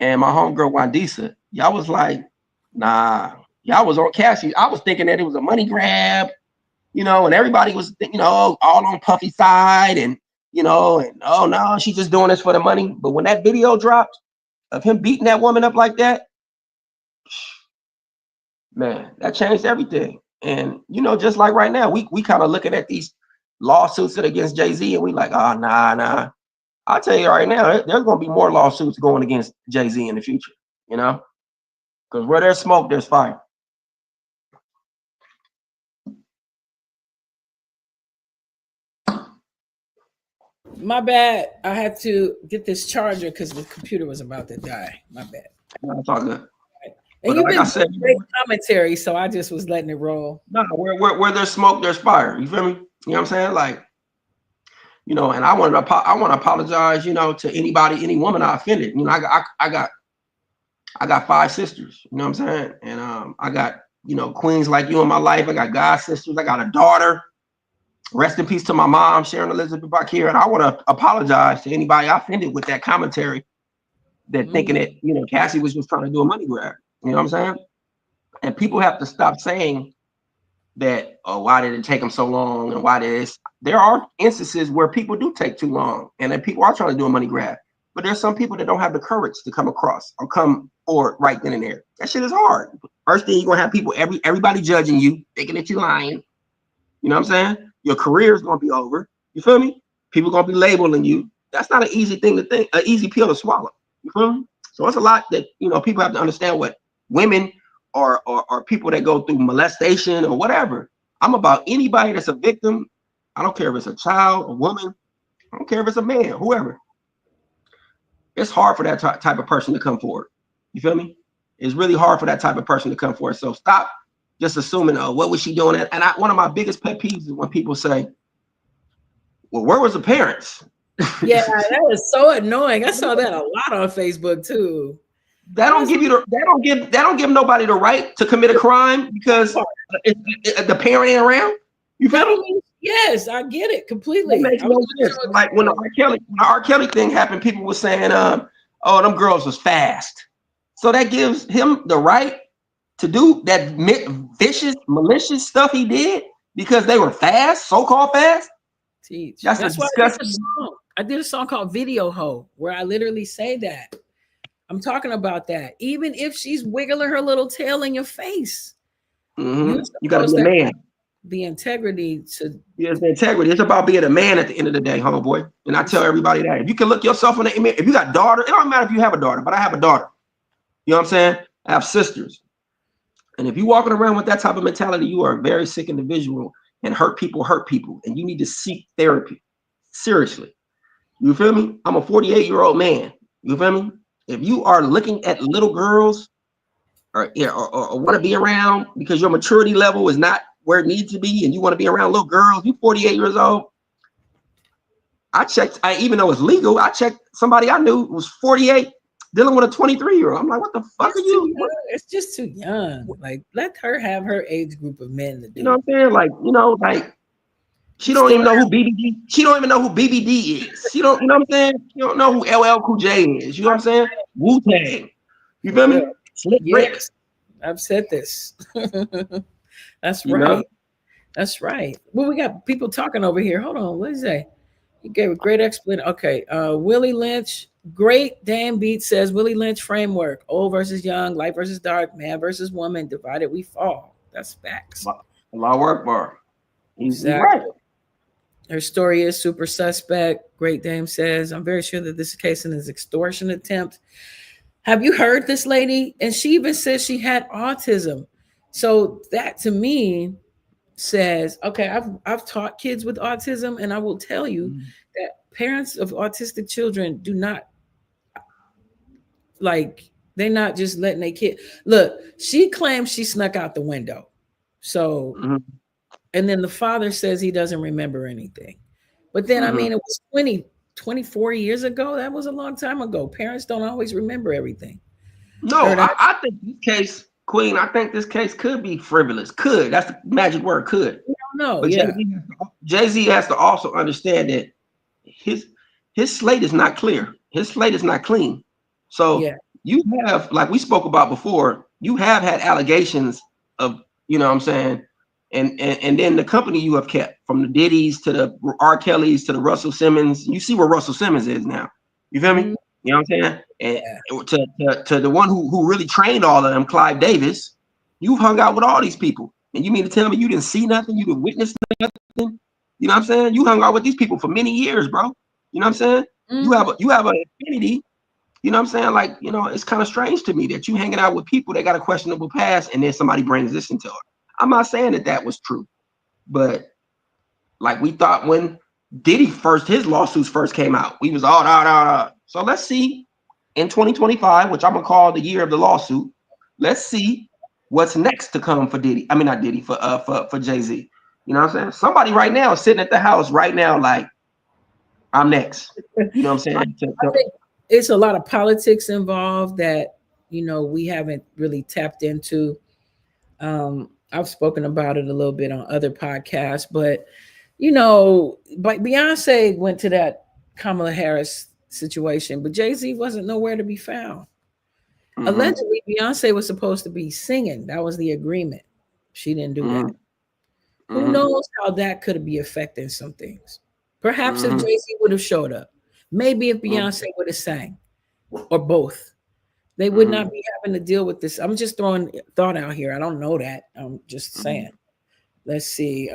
and my homegirl Wandisa, y'all was like, nah, y'all was on Cassie. I was thinking that it was a money grab, and everybody was, all on Puffy's side, and and oh no, she's just doing this for the money. But when that video dropped of him beating that woman up like that, man, that changed everything. And just like right now, we kind of looking at these lawsuits that are against Jay-Z, and we like, oh nah. I'll tell you right now, there's gonna be more lawsuits going against Jay-Z in the future, because where there's smoke, there's fire. My bad. I had to get this charger because the computer was about to die. My bad. That's all good. And you've been doing great commentary, so I just was letting it roll. No, where there's smoke, there's fire. You feel me? You know what I'm saying? Like, and I want to apologize, to anybody, any woman I offended. I got 5 sisters. You know what I'm saying? And I got queens like you in my life. I got god sisters. I got a daughter. Rest in peace to my mom, Sharon Elizabeth Bakir. And I want to apologize to anybody I offended with that commentary, that thinking that Cassie was just trying to do a money grab. You know what I'm saying? And people have to stop saying that, oh, why did it take them so long? And why did this? There are instances where people do take too long, and then people are trying to do a money grab. But there's some people that don't have the courage to come across or come forward right then and there. That shit is hard. First thing, you're gonna have people, everybody judging you, thinking that you're lying. You know what I'm saying? Your career is gonna be over. You feel me? People gonna be labeling you. That's not an easy thing to think, an easy pill to swallow. You feel me? So it's a lot that people have to understand what women or people that go through molestation or whatever. I'm about anybody that's a victim. I don't care if it's a child, a woman. I don't care if it's a man, whoever. It's hard for that type of person to come forward. You feel me? It's really hard for that type of person to come forward. So stop just assuming, oh, what was she doing? And one of my biggest pet peeves is when people say, well, where was the parents? Yeah, that is so annoying. I saw that a lot on Facebook too. That don't give nobody the right to commit a crime because the parent ain't around. You feel me? Yes, I get it completely. It makes no sense. Like when the R. Kelly thing happened, people were saying, oh, them girls was fast. So that gives him the right to do that vicious, malicious stuff he did because they were fast, so-called fast. That's why I did a song called Video Ho, where I literally say that. I'm talking about that. Even if she's wiggling her little tail in your face, you got to be a man. The integrity to the integrity. It's about being a man at the end of the day, homeboy. And I tell everybody that if you can look yourself in the image, if you got daughter, it don't matter if you have a daughter, but I have a daughter. You know what I'm saying? I have sisters. And if you're walking around with that type of mentality, you are a very sick individual, and hurt people, and you need to seek therapy. Seriously. You feel me? I'm a 48-year-old man. You feel me? If you are looking at little girls or want to be around because your maturity level is not where it needs to be, and you want to be around little girls, you 48 years old. Even though it's legal, I checked somebody I knew was 48 dealing with a 23-year-old. I'm like, what the fuck are you? It's just too young. Like, let her have her age group of men to do. You know what I'm saying? Like, she don't even know who BBD. She don't even know who BBD is. She don't, you know what I'm saying? You don't know who LL Cool J is. You know what I'm saying? Wu-Tang. You feel me? Yes. I've said this. That's right. That's right. Well, we got people talking over here. Hold on. What is that? He gave a great explanation. Okay. Willie Lynch, great damn beat says Willie Lynch framework. Old versus young, light versus dark, man versus woman, divided we fall. That's facts. Allah Akbar. Exactly. Right. Her story is super suspect. Great dame says, I'm very sure that this is a case in his extortion attempt. Have you heard this lady? And she even says she had autism. So that to me, says, okay, I've taught kids with autism, and I will tell you that parents of autistic children do not like, they're not just letting their kid look. She claims she snuck out the window. So, and then the father says he doesn't remember anything. But then, I mean, it was 24 years ago. That was a long time ago. Parents don't always remember everything. No, I think this case, Queen, I think this case could be frivolous. Could. That's the magic word, could. No, but yeah. Jay-Z has to also understand that his slate is not clear. His slate is not clean. So you have, like we spoke about before, you have had allegations of, you know what I'm saying, and then the company you have kept, from the Diddy's to the R. Kelly's to the Russell Simmons. You see where Russell Simmons is now. You feel me? You know what I'm saying? And to the one who really trained all of them, Clive Davis, you've hung out with all these people. And you mean to tell me you didn't see nothing? You didn't witness nothing? You know what I'm saying? You hung out with these people for many years, bro. You know what I'm saying? You have an affinity. You know what I'm saying? Like, you know, it's kind of strange to me that you hanging out with people that got a questionable past, and then somebody brings this into it. I'm not saying that was true, but like we thought when Diddy his lawsuits first came out, we was all. So let's see in 2025, which I'm gonna call the year of the lawsuit. Let's see what's next to come for Diddy. I mean, not Diddy, for Jay-Z. You know what I'm saying? Somebody right now is sitting at the house right now, like, I'm next. You know what I'm saying? I think it's a lot of politics involved that, you know, we haven't really tapped into. I've spoken about it a little bit on other podcasts, but, you know, but Beyonce went to that Kamala Harris situation, but Jay-Z wasn't nowhere to be found. Allegedly, Beyonce was supposed to be singing. That was the agreement. She didn't do that. Who knows how that could be affecting some things? Perhaps if Jay-Z would have showed up, maybe if Beyonce would have sang, or both, they would not be having to deal with this. I'm just throwing thought out here. I don't know that. I'm just saying. Let's see.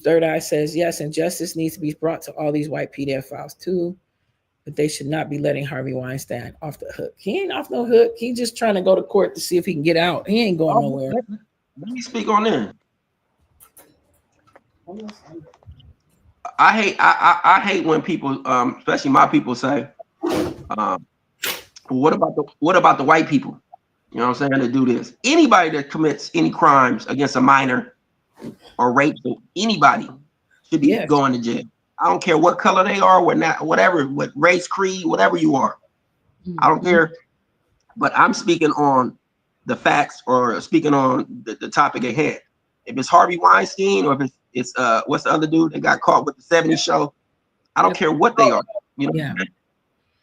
Third Eye says, yes, and justice needs to be brought to all these white pedophiles too, but they should not be letting Harvey Weinstein off the hook. He ain't off no hook. He's just trying to go to court to see if he can get out. He ain't going nowhere. Let me speak on that. I hate when people, especially my people, say, what about the white people? You know what I'm saying? To do this. Anybody that commits any crimes against a minor or rape, anybody should be going to jail. I don't care what color they are, whatever, what race, creed, whatever you are. I don't care. But I'm speaking on the facts, or speaking on the topic at hand. If it's Harvey Weinstein, or if it's what's the other dude that got caught with the 70s show, I don't care what they are. You know.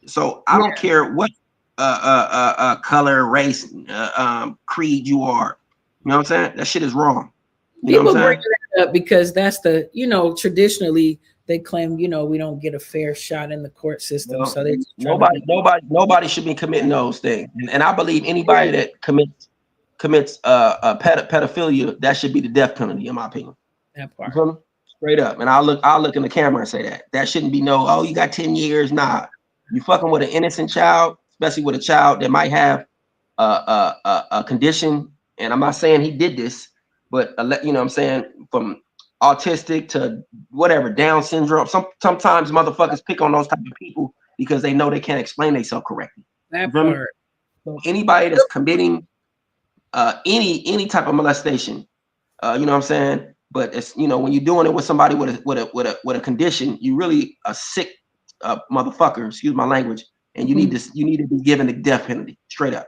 So I don't care what color, race, creed you are. You know what I'm saying? That shit is wrong. People bring that up because that's the, you know, traditionally they claim, you know, we don't get a fair shot in the court system. So they nobody should be committing those things. And I believe anybody that commits pedophilia, that should be the death penalty, in my opinion. That part. Straight up. And I'll look in the camera and say that shouldn't be you got 10 years. Nah, you fucking with an innocent child, especially with a child that might have a condition. And I'm not saying he did this, but you know what I'm saying, from autistic to whatever, Down syndrome. Sometimes motherfuckers pick on those type of people because they know they can't explain themselves correctly. That part. So anybody that's committing any type of molestation, you know what I'm saying. But it's, you know, when you're doing it with somebody with a condition, you really a sick motherfucker. Excuse my language. And you need to be given the death penalty, straight up.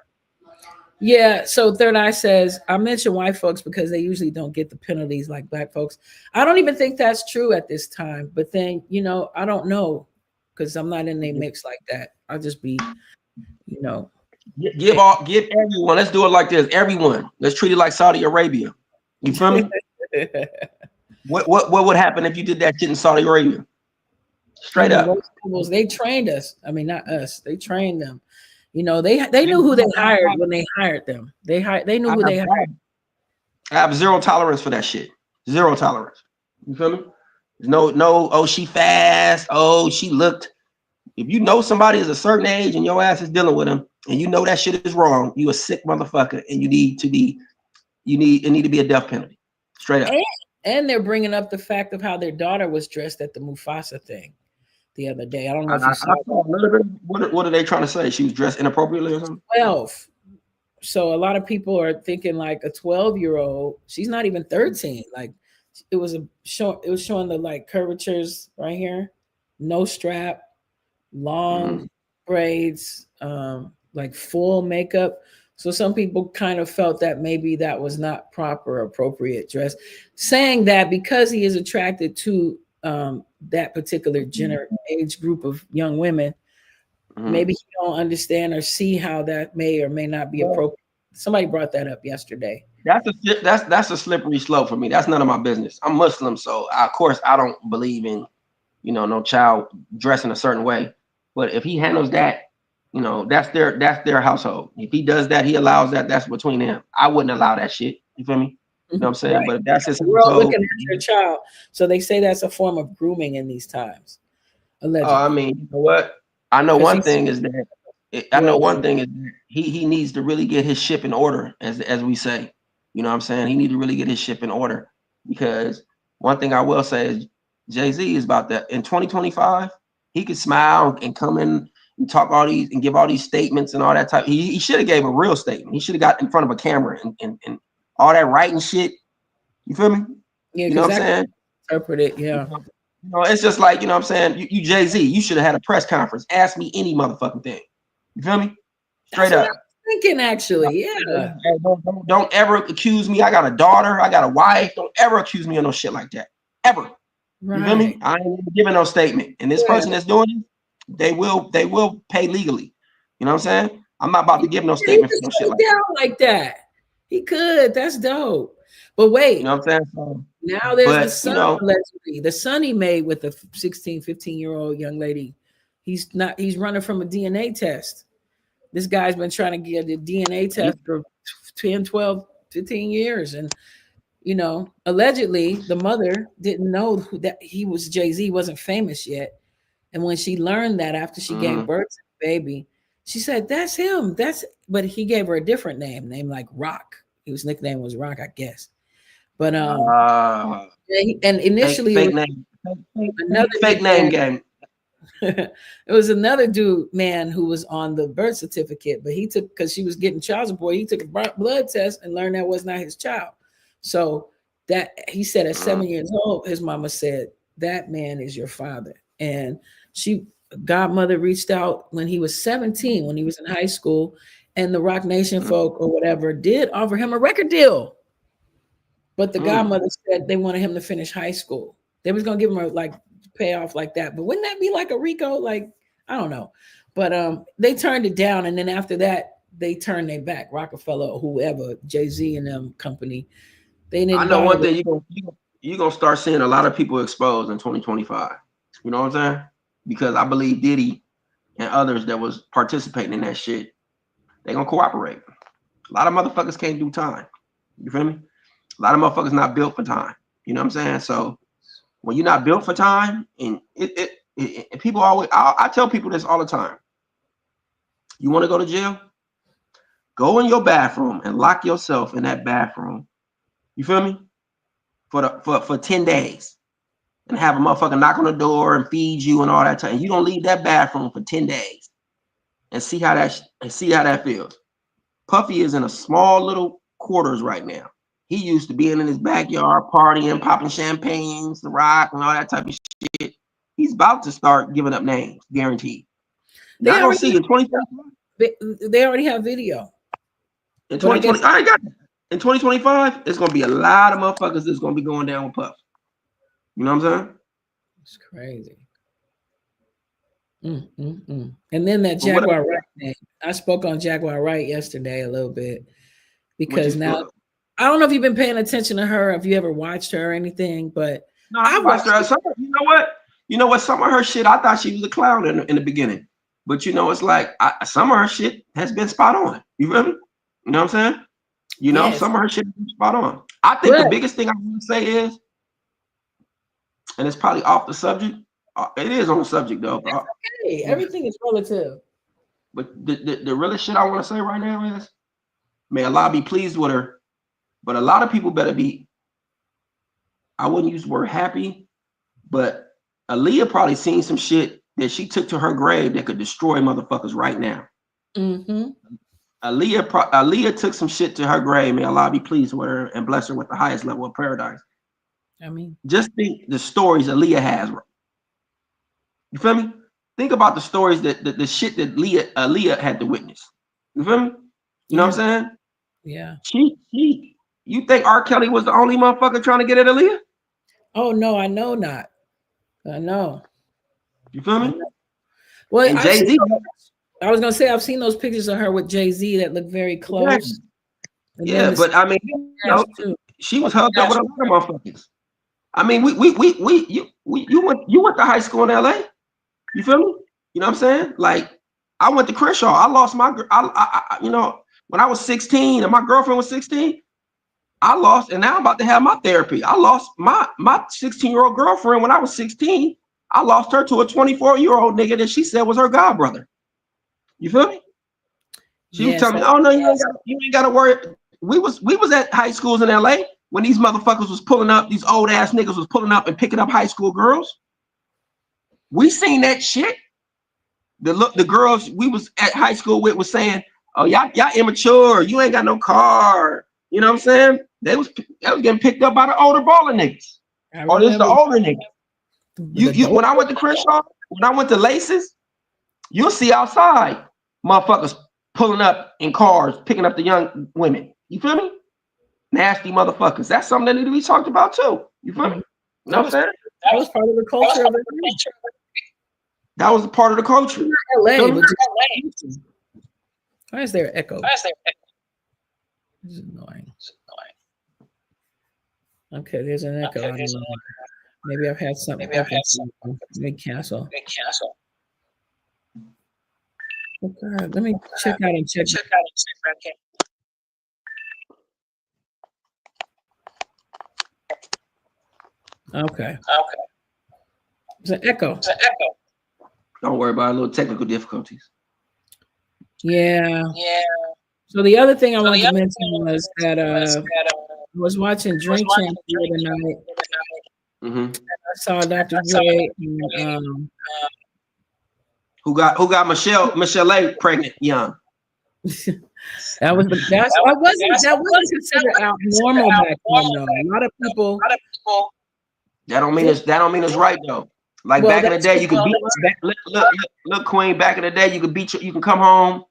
Yeah. So Third Eye says, I mention white folks because they usually don't get the penalties like black folks. I don't even think that's true at this time. But then, you know, I don't know, because I'm not in their mix like that. I'll just be, you know. Give everyone. Let's do it like this. Everyone. Let's treat it like Saudi Arabia. You feel me? What would happen if you did that shit in Saudi Arabia? Straight up. They trained us. I mean, not us. They trained them. You know, they knew who they hired when they hired them. They knew who they hired. I have zero tolerance for that shit. Zero tolerance. You feel me? No, oh, she fast. Oh, she looked. If you know somebody is a certain age and your ass is dealing with them, and you know that shit is wrong, you a sick motherfucker, and it need to be a death penalty. Straight up. And they're bringing up the fact of how their daughter was dressed at the Mufasa thing the other day. I don't know if you saw a little bit. What are they trying to say? She was dressed inappropriately or something? 12. So a lot of people are thinking like a 12-year-old. She's not even 13. Like it was showing the like curvatures right here, no strap, long braids, like full makeup. So some people kind of felt that maybe that was not proper, appropriate dress. Saying that because he is attracted to that particular age group of young women, maybe he don't understand or see how that may or may not be appropriate. Somebody brought that up yesterday. That's a slippery slope for me. That's none of my business. I'm Muslim, so of course I don't believe in, no child dressing a certain way. But if he handles that, that's their household. If he does that, he allows that. That's between them. I wouldn't allow that shit. You feel me? You know what I'm saying? Right. But if that's his world household, looking at your child. So they say that's a form of grooming in these times. Allegedly. I mean, you know what? I know one thing is that he needs to really get his ship in order, as we say. You know what I'm saying? He needs to really get his ship in order, because one thing I will say is Jay-Z is about that. In 2025, he could smile and come in and talk all these and give all these statements and all that type. He should have gave a real statement. He should have got in front of a camera and all that writing shit. You feel me? Yeah, you know what I'm saying? Interpret it, yeah. It's just like, you know what I'm saying? You Jay-Z, you should have had a press conference. Ask me any motherfucking thing. You feel me? Straight up. What I'm thinking, actually, yeah. Don't ever accuse me. I got a daughter. I got a wife. Don't ever accuse me of no shit like that. Ever. Right. You feel me? I ain't even giving no statement. And this person that's doing it, they will pay legally. You know what I'm saying? I'm not about to give no statement for no shit like that. He could. That's dope. But wait. You know what I'm saying? So, now there's the son, allegedly. The son he made with a 16, 15-year-old young lady. He's running from a DNA test. This guy's been trying to get a DNA test for 10, 12, 15 years. And, allegedly the mother didn't know that he was Jay-Z, wasn't famous yet. And when she learned that after she gave birth to the baby, she said, that's him. But he gave her a different name like Rock. His nickname was Rock, I guess. But and initially fake name. Another fake name game. It was another dude, man, who was on the birth certificate, but he took, because she was getting child support, he took a blood test and learned that was not his child. So that he said at 7 years old, his mama said, that man is your father. And godmother reached out when he was 17, when he was in high school, and the Rock Nation folk or whatever did offer him a record deal. But the godmother said they wanted him to finish high school. They was gonna give him a payoff like that. But wouldn't that be like a RICO? Like, I don't know. But they turned it down, and then after that, they turned their back. Rockefeller or whoever, Jay-Z and them company. They didn't. I know one thing, you're gonna start seeing a lot of people exposed in 2025. You know what I'm saying? Because I believe Diddy and others that was participating in that shit, they gonna cooperate. A lot of motherfuckers can't do time. You feel me? A lot of motherfuckers not built for time. You know what I'm saying? So when you're not built for time, and people always, I tell people this all the time. You want to go to jail? Go in your bathroom and lock yourself in that bathroom. You feel me? For 10 days. And have a motherfucker knock on the door and feed you and all that time. You don't leave that bathroom for 10 days. And see how that feels. Puffy is in a small little quarters right now. He used to be in his backyard partying, popping champagnes, the Rock, and all that type of shit. He's about to start giving up names, guaranteed. Now I don't see in 2025. They already have video. In 2020, I ain't got that. In 2025, it's gonna be a lot of motherfuckers that's gonna be going down with Puff. You know what I'm saying? It's crazy. And then that Jaguar Wright thing. I spoke on Jaguar Wright yesterday a little bit, because now I don't know if you've been paying attention to her, if you ever watched her or anything, but no, I watched her. You know what? Some of her shit, I thought she was a clown in the beginning, but it's like some of her shit has been spot on. You feel me? You know what I'm saying? Yes. Some of her shit has been spot on. I think the biggest thing I want to say is, and it's probably off the subject. It is on the subject though. That's okay. Everything is relative. But the realest shit I want to say right now is, may Allah be pleased with her, but a lot of people better be. I wouldn't use the word happy, but Aaliyah probably seen some shit that she took to her grave that could destroy motherfuckers right now. Mm-hmm. Aaliyah took some shit to her grave. May Allah be pleased with her and bless her with the highest level of paradise. I mean, just think the stories Aaliyah has. You feel me? Think about the stories that the shit that Aaliyah had to witness. You feel me? You know what I'm saying? Yeah. You think R. Kelly was the only motherfucker trying to get at Aaliyah? Oh no, I know not. I know. You feel me? Well, and Jay-Z. I was gonna say I've seen those pictures of her with Jay-Z that look very close. Exactly. Yeah, but I mean, you know, she was hugged up with a lot of motherfuckers. I mean, you went to high school in LA. You feel me? You know what I'm saying? Like, I went to Crenshaw. I lost my, you know, when I was 16 and my girlfriend was 16, I lost, and now I'm about to have my therapy. I lost my 16-year-old girlfriend when I was 16. I lost her to a 24-year-old nigga that she said was her godbrother. You feel me? She was telling me, "Oh no, you ain't got to worry." We was at high schools in LA when these motherfuckers was pulling up. These old ass niggas was pulling up and picking up high school girls. We seen that shit. The girls we was at high school with was saying, "Oh, y'all immature. You ain't got no car." You know what I'm saying? They was getting picked up by the older baller niggas. Or this the older niggas. You when I went to Crenshaw, when I went to Laces, you'll see outside motherfuckers pulling up in cars, picking up the young women. You feel me? Nasty motherfuckers. That's something that need to be talked about too. You feel me? You know what I'm saying? That was part of the culture of it. That was a part of the culture. LA, but why is there an echo? This is annoying. Okay, there's an echo. I don't know. Maybe I've had something. Maybe cancel. Okay, let me check out and check. Okay. It's an echo. Don't worry about little technical difficulties. Yeah. So the other thing I wanted to mention was that I was watching Drink Champ the other night. Mm-hmm. I saw Dr. Dre and who got Michelle A pregnant young. that wasn't considered abnormal back then though. A lot of people. That don't mean it's right though. Like back in the day, you could beat look Queen. Back in the day, you can come home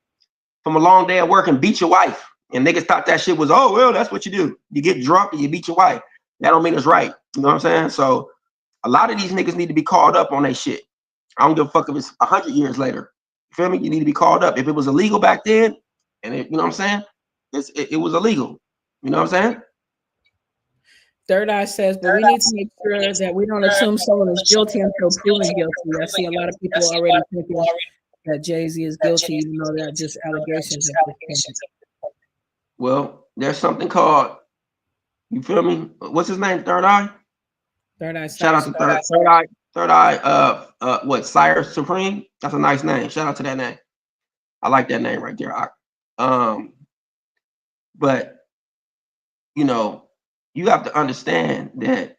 from a long day at work and beat your wife. And niggas thought that shit was, oh well, that's what you do. You get drunk and you beat your wife. That don't mean it's right. You know what I'm saying? So a lot of these niggas need to be called up on that shit. I don't give a fuck if it's 100 years later. You feel me? You need to be called up. If it was illegal back then, and you know what I'm saying? It was illegal. You know what I'm saying? Third Eye says, but we need to make sure that we don't assume someone is guilty until proven guilty. I see a lot of people already thinking that Jay-Z is guilty, even though they're just allegations. Well, there's something called, you feel me? What's his name? Third Eye? Third Eye. Shout out to Third Eye, what, Sire Supreme? That's a nice name. Shout out to that name. I like that name right there. But, you know, you have to understand that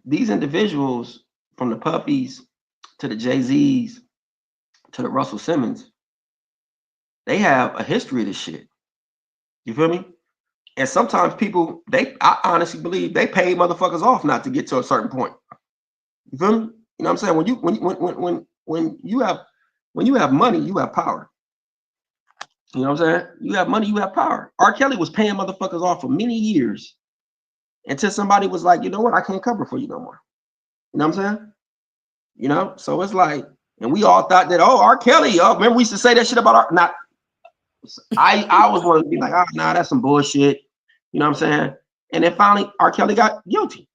these individuals, from the Puppies to the Jay-Z's to the Russell Simmons, they have a history of this shit. You feel me? And sometimes people, I honestly believe they pay motherfuckers off not to get to a certain point. You feel me? You know what I'm saying? When you have money, you have power. You know what I'm saying? You have money, you have power. R. Kelly was paying motherfuckers off for many years until somebody was like, you know what, I can't cover for you no more. You know what I'm saying? You know, so it's like, and we all thought that, oh, R. Kelly, oh, remember we used to say that shit about I was one to be like, oh, nah, that's some bullshit. You know what I'm saying? And then finally, R. Kelly got guilty.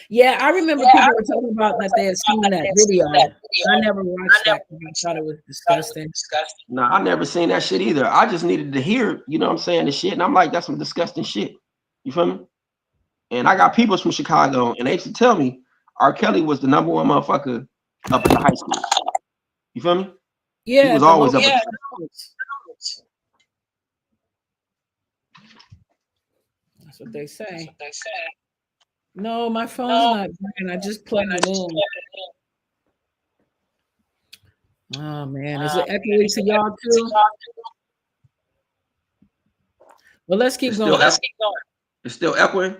Yeah, I remember people were talking about that they had seen that video. I never watched that because I thought it was disgusting. No, I never seen that shit either. I just needed to hear, you know what I'm saying, the shit. And I'm like, that's some disgusting shit. You feel me? And I got people from Chicago, and they used to tell me R. Kelly was the #1 motherfucker up in the high school. You feel me? Yeah. He was always up. That's what they say. No, my phone's not working. I just plugged it in. Oh man, is it echoing to y'all too? Well, let's keep going. It's still echoing.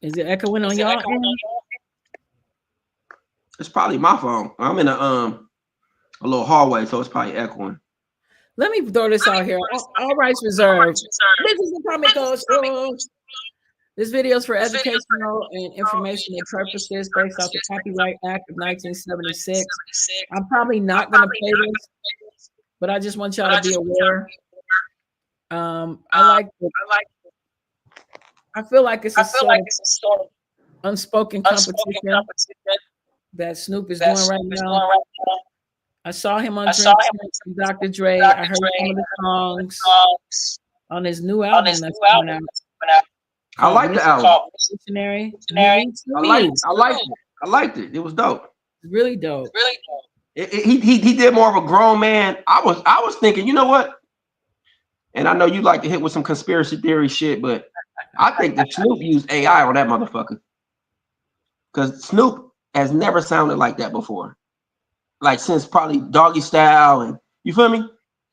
Is it echoing on y'all end? It's probably my phone. I'm in a little hallway, so it's probably echoing. Let me throw this out here. All rights reserved. This is the Comic Code Show. This video is for educational and informational purposes based off the Copyright Act of 1976. I'm probably not going to play this, but I just want y'all to be aware. I feel like it's a sort of unspoken competition that Snoop is doing right now. I saw him on Drink from Dr. Dre. I heard some of the songs on his new album that's coming out. I like the album. Missionary. I liked it. It was dope. Really dope. He did more of a grown man. I was thinking, you know what? And I know you like to hit with some conspiracy theory shit, but I think that Snoop used AI on that motherfucker. Because Snoop has never sounded like that before. Like since probably Doggy Style, and you feel me?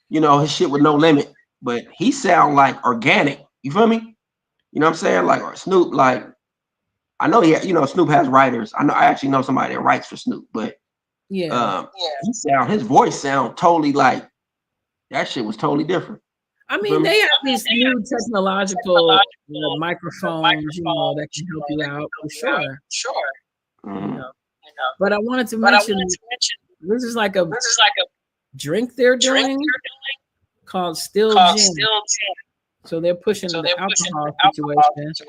You know, his shit with No Limit. But he sound like organic. You feel me? You know what I'm saying? Like Snoop, like I know Snoop has writers. I actually know somebody that writes for Snoop, but his voice sound totally like that shit was totally different. I mean, they have these new technological microphones, that can help you out for sure. Mm-hmm. But I wanted to mention this is like a drink they're doing called Still Gin. So they're pushing the alcohol situation.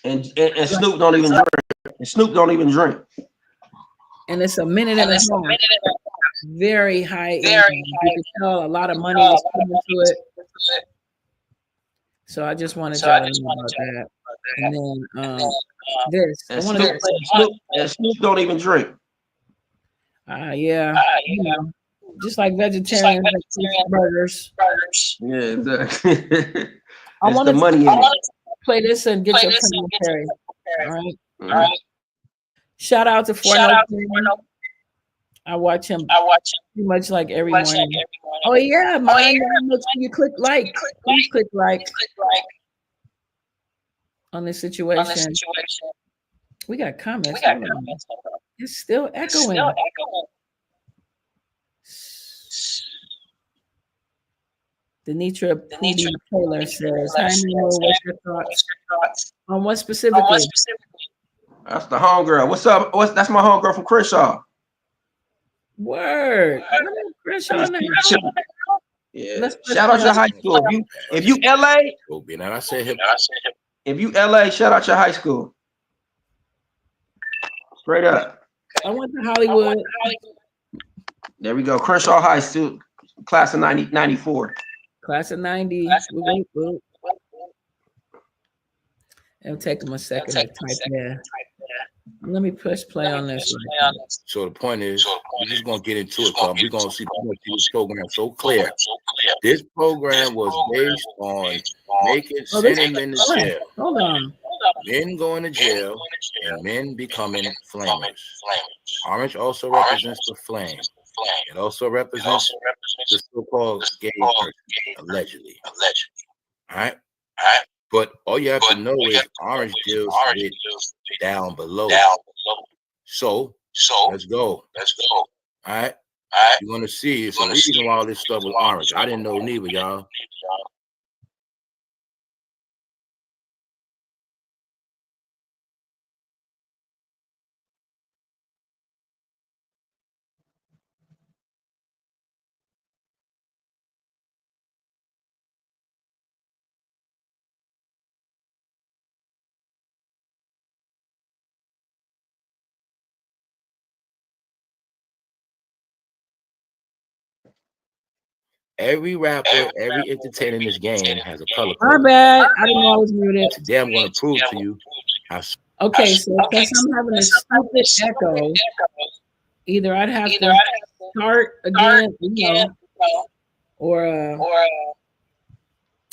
And Snoop don't even drink. And Snoop don't even drink. And it's a minute and a half. Very high income. You can tell a lot of money is coming to it. So I just wanted to know about that. And then this. And Snoop don't even drink. Just like vegetarians like burgers. Yeah, exactly. I want to money in it. Play this and get your commentary. All right. Shout out to Forno. I watch him pretty much like every morning. Oh yeah, man. Make sure you click like. Please click like on this situation. We got comments. It's still echoing. Denitra Taylor says, "Hi, Nemo. What's your thoughts on what specifically?" That's the homegirl. What's up? That's my homegirl from Crenshaw. Word. Crenshaw. Yeah. Shout out your high school. If you LA, if you LA, shout out your high school. Straight up. I went to Hollywood. There we go. Crenshaw High School, class of 94. Class of 90. It'll take them a second to type there. Let me push play on this one. So the point is, we're just gonna get into it, because we're gonna see this program so clear. This program was based on sending men to jail. Hold on. Men going to jail and men becoming flamers. Orange also represents the flame. It also represents the so-called gay person, allegedly. All right. But all you have to know is orange deals with down below. So let's go. All right. You're gonna see it's a reason why all this stuff was orange. I didn't know neither, y'all. Every rapper, every entertainer in this game has a color code. My bad. I didn't know I was muted. Today I'm going to prove to you how. Okay, so since I'm having a stupid echo, either I'd have to start again, or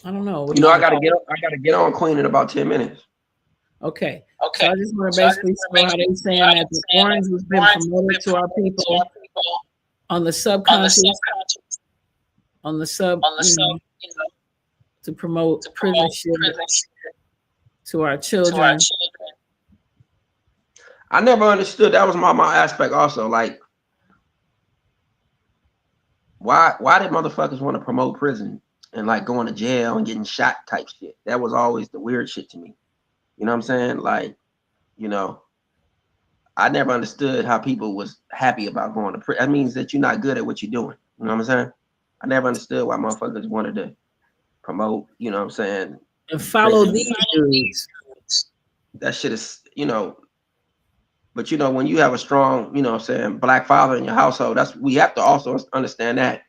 I don't know. You know, I gotta get on Queen in about 10 minutes. Okay. So I just want to basically show how they're saying that the orange has been promoted to our people on the subconscious, on the sub, to promote prison shit to our children. I never understood. That was my aspect also. Like, why did motherfuckers want to promote prison and like going to jail and getting shot type shit? That was always the weird shit to me. You know what I'm saying? Like, you know, I never understood how people was happy about going to prison. That means that you're not good at what you're doing. You know what I'm saying? I never understood why motherfuckers wanted to promote, you know what I'm saying? And follow these dudes. That shit is, you know, but you know, when you have a strong, you know what I'm saying, black father in your household, we have to also understand that,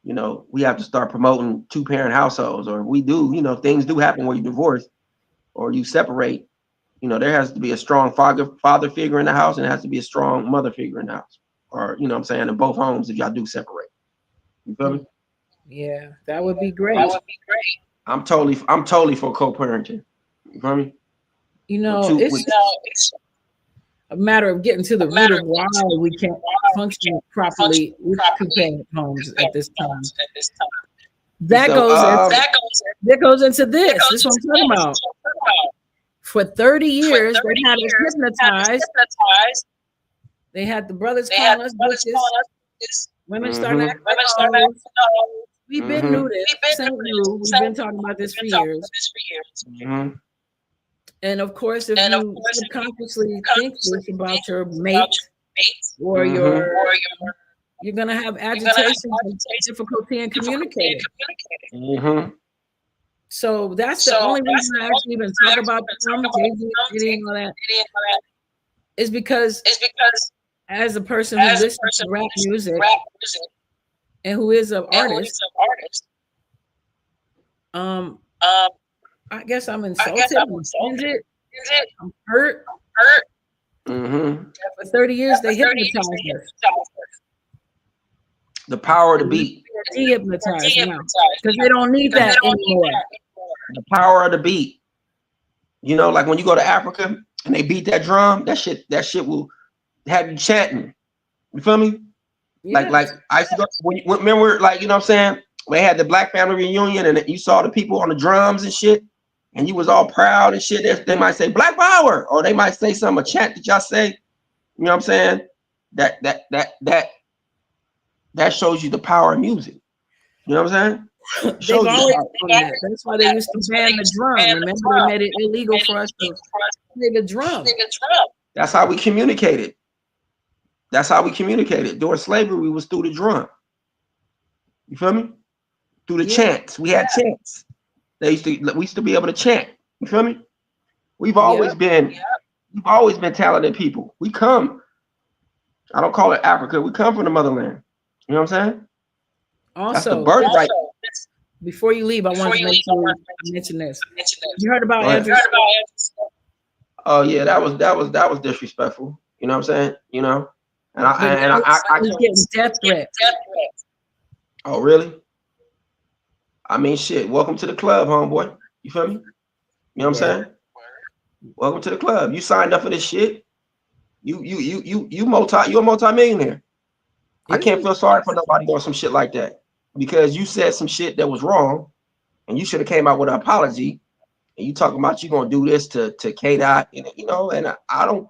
you know, we have to start promoting 2-parent households, or we do, you know, things do happen when you divorce or you separate. You know, there has to be a strong father figure in the house, and there has to be a strong mother figure in the house, or, you know what I'm saying, in both homes if y'all do separate. You feel me? Yeah, that would be great. I'm totally for co-parenting. You feel me? You know, it's a matter of getting to the root of why we can't function properly with 2-parent homes at this time. That goes into this. This is what I'm talking about. For 30 years, they had us hypnotized. They had the brothers calling us bitches. Women starting to act like hoes. We've been new this. We've been talking about this for years. And of course, if you subconsciously think this about your mate or you're gonna have agitation and difficulty in communicating. So that's the only reason I actually even talk about Jay-Z and all that is because as a person who listens to rap music and who is an artist, I guess I'm insulted. I'm offended. I'm hurt. For 30 years, they hypnotized us. The power of the beat. De-hypnotized now because they don't need that anymore. The power of the beat. You know, like when you go to Africa and they beat that drum, that shit will have you chanting. You feel me? Yes. Like I used to go, remember, like, you know what I'm saying? We had the Black family reunion and you saw the people on the drums and shit, and you was all proud and shit. They might say Black Power, or they might say a chant that y'all say. You know what I'm saying? That shows you the power of music. You know what I'm saying? They've always done that. That's why they used to ban the drum. Remember, they made it illegal for us to play the drum. That's how we communicated. During slavery, was through the drum. You feel me? Through the chants. We had chants. We used to be able to chant. You feel me? We've always been talented people. We come. I don't call it Africa. We come from the motherland. You know what I'm saying? Also, that's the birthright. Before you leave, I want to make sure you mention this. You heard about Andrew? Oh yeah, that was disrespectful. You know what I'm saying? You know, and I was getting death threats. Oh really? I mean, shit. Welcome to the club, homeboy. You feel me? You know what I'm saying? Welcome to the club. You signed up for this shit. You're a multi-millionaire. I can't feel sorry for nobody doing some shit like that, because you said some shit that was wrong, and you should have came out with an apology. And you talking about you gonna do this to Kdot, and you know, and I don't,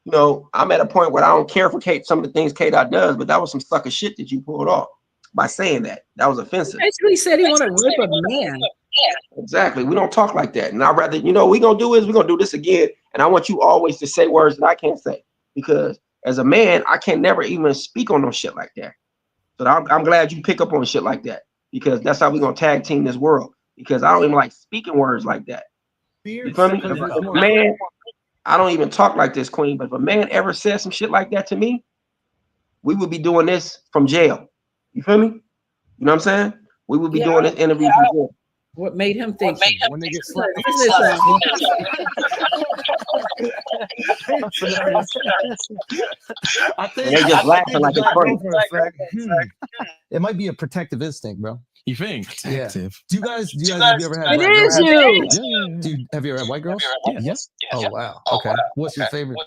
you know, I'm at a point where I don't care for some of the things Kdot does, but that was some sucker shit that you pulled off by saying that. That was offensive. Basically said he wanted to rip a man. Exactly. We don't talk like that. And I'd rather, you know, we're gonna do this again. And I want you always to say words that I can't say, because as a man, I can never even speak on no shit like that. But I'm glad you pick up on shit like that, because that's how we're gonna tag team this world. Because I don't even like speaking words like that. You feel me? Man, I don't even talk like this, Queen. But if a man ever says some shit like that to me, we would be doing this from jail. You feel me? You know what I'm saying? We would be doing this interview from jail. What made him think when they get slapped? I think they just laughing like it's funny. It might be a protective instinct, bro. You think? Yeah. Do you guys have you ever had? It is you. Have you ever had white girls? Yes. Oh wow. Okay. What's your favorite?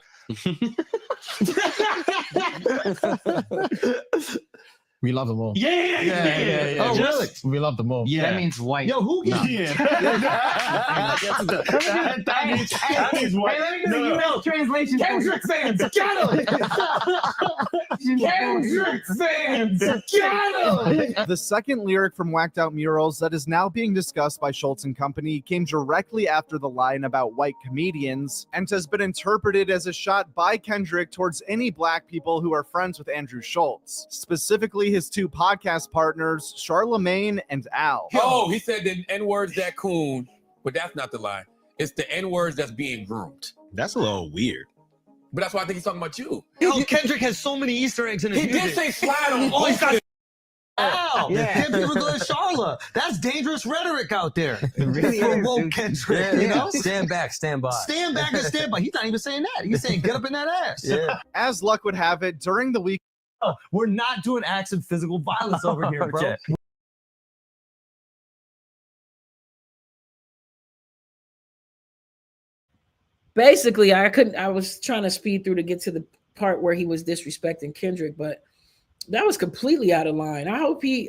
We love them all. Yeah. Oh, really? We love them all. Yeah. That means white. Yo, who gets That means white. Hey, let me get an email translation. Kendrick fans, get him! Kendrick fans, get him! The second lyric from Whacked Out Murals that is now being discussed by Schultz and Company came directly after the line about white comedians and has been interpreted as a shot by Kendrick towards any black people who are friends with Andrew Schultz, specifically his two podcast partners, Charlemagne and Al. Oh, he said the N-words that coon, but that's not the line. It's the N-words that's being groomed. That's a little weird. But that's why I think he's talking about you. Yo, Kendrick has so many Easter eggs in his music. He did say slide on all Ow! Yeah. Then people go to Charla. That's dangerous rhetoric out there. It really For is, woke dude. Kendrick, Yeah, you know? Stand back, stand by. Stand back and stand by. He's not even saying that. He's saying get up in that ass. Yeah. As luck would have it, during the week, We're not doing acts of physical violence over here, bro. Okay. Basically, I was trying to speed through to get to the part where he was disrespecting Kendrick, but that was completely out of line. I hope I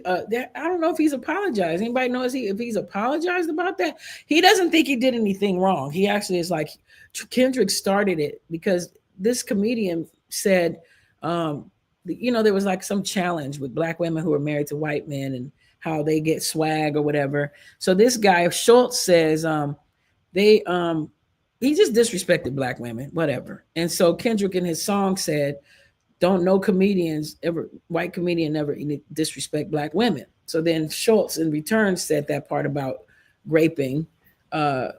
don't know if he's apologized. Anybody knows if he's apologized about that? He doesn't think he did anything wrong. He actually is like, Kendrick started it because this comedian said, there was like some challenge with black women who are married to white men and how they get swag or whatever. So this guy Schultz says he just disrespected black women, whatever. And so Kendrick in his song said, don't no comedians ever, white comedian never disrespect black women. So then Schultz in return said that part about raping Kendrick,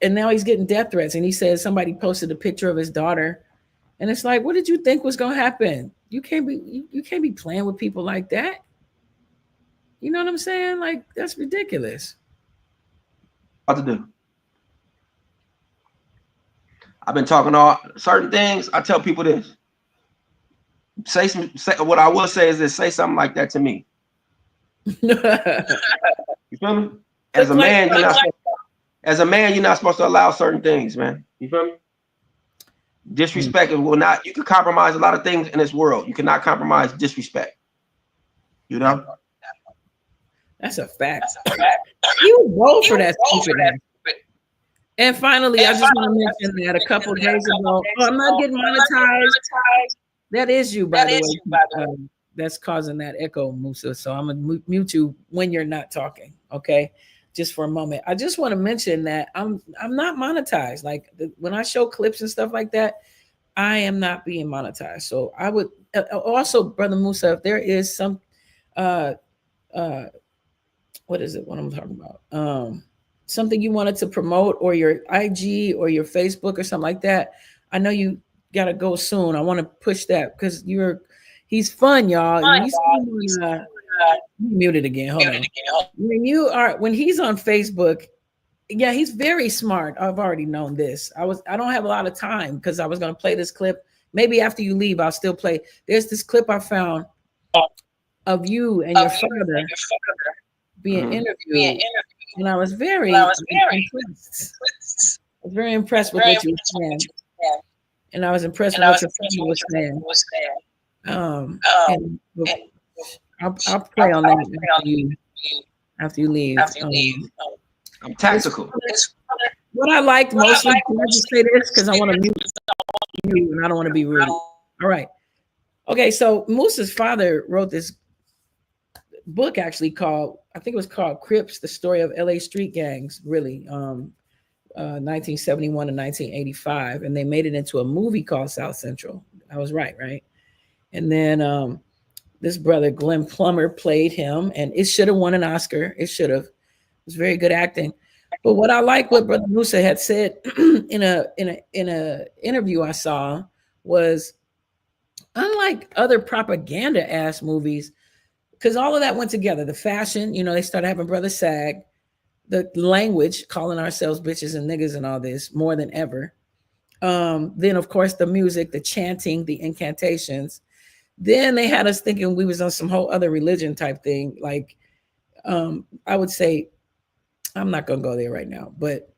and now he's getting death threats. And he says somebody posted a picture of his daughter. And it's like, what did you think was going to happen? You can't be playing with people like that. You know what I'm saying? Like, that's ridiculous. What to do? I've been talking all certain things. I tell people this. Say what I will say is this: say something like that to me. You feel me? As a man, you're not supposed to allow certain things, man. You feel me? Disrespect will not. You can compromise a lot of things in this world. You cannot compromise disrespect. You know. That's a fact. He was bold for that stupid. And finally, I just want to mention that a couple of days ago, I'm not getting monetized. That is you, by the way. That's causing that echo, Musa. So I'm going to mute you when you're not talking, okay? Just for a moment. I just want to mention that I'm not monetized. Like when I show clips and stuff like that, I am not being monetized. So I would also, Brother Musa, if there is some, what is it? What I'm talking about? Something you wanted to promote, or your IG or your Facebook or something like that. I know you got to go soon. I want to push that because he's fun, y'all. He's muted again. Hold on. When he's on Facebook, yeah, he's very smart. I've already known this. I don't have a lot of time because I was going to play this clip. Maybe after you leave, I'll still play. There's this clip I found of you and your father being interviewed. And I was very impressed. I was very impressed with what you were saying. And I was impressed with what your family was saying. I'll play on that after you leave. I'm tactical. What I liked mostly, can I just say this? Because I want to mute you and I don't want to be rude. All right. Okay, so Musa's father wrote this book actually called, I think it was called Crips, the story of LA street gangs, really, 1971 to 1985. And they made it into a movie called South Central. I was right? And then this brother, Glenn Plummer, played him, and it should have won an Oscar. It should have. It was very good acting. But what I like what Brother Musa had said in a interview I saw was, unlike other propaganda ass movies, because all of that went together. The fashion, they started having Brother Sag, the language, calling ourselves bitches and niggas and all this more than ever. Then, of course, the music, the chanting, the incantations. Then they had us thinking we was on some whole other religion type thing. Like, I would say, I'm not gonna go there right now, but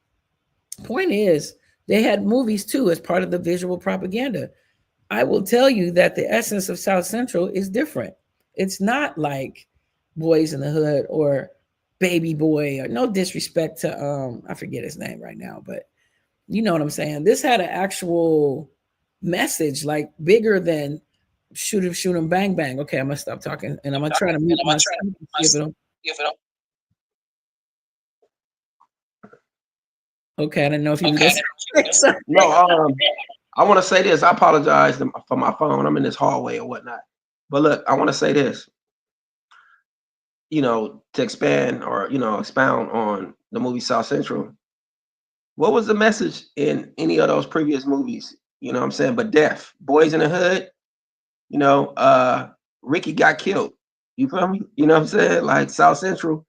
point is, they had movies too as part of the visual propaganda. I will tell you that the essence of South Central is different. It's not like Boys in the Hood or Baby Boy, or no disrespect to I forget his name right now, but you know what I'm saying. This had an actual message, like bigger than shoot 'em, bang bang. Okay, I'm gonna stop talking and I'm gonna try to mute myself. Okay, I didn't know if you were listening. No, I want to say this. I apologize for my phone. I'm in this hallway or whatnot. But look, I want to say this. You know, to expand or expound on the movie South Central. What was the message in any of those previous movies? You know what I'm saying? But death. Boys in the Hood. You know, Ricky got killed. You feel me? You know what I'm saying? Like South Central.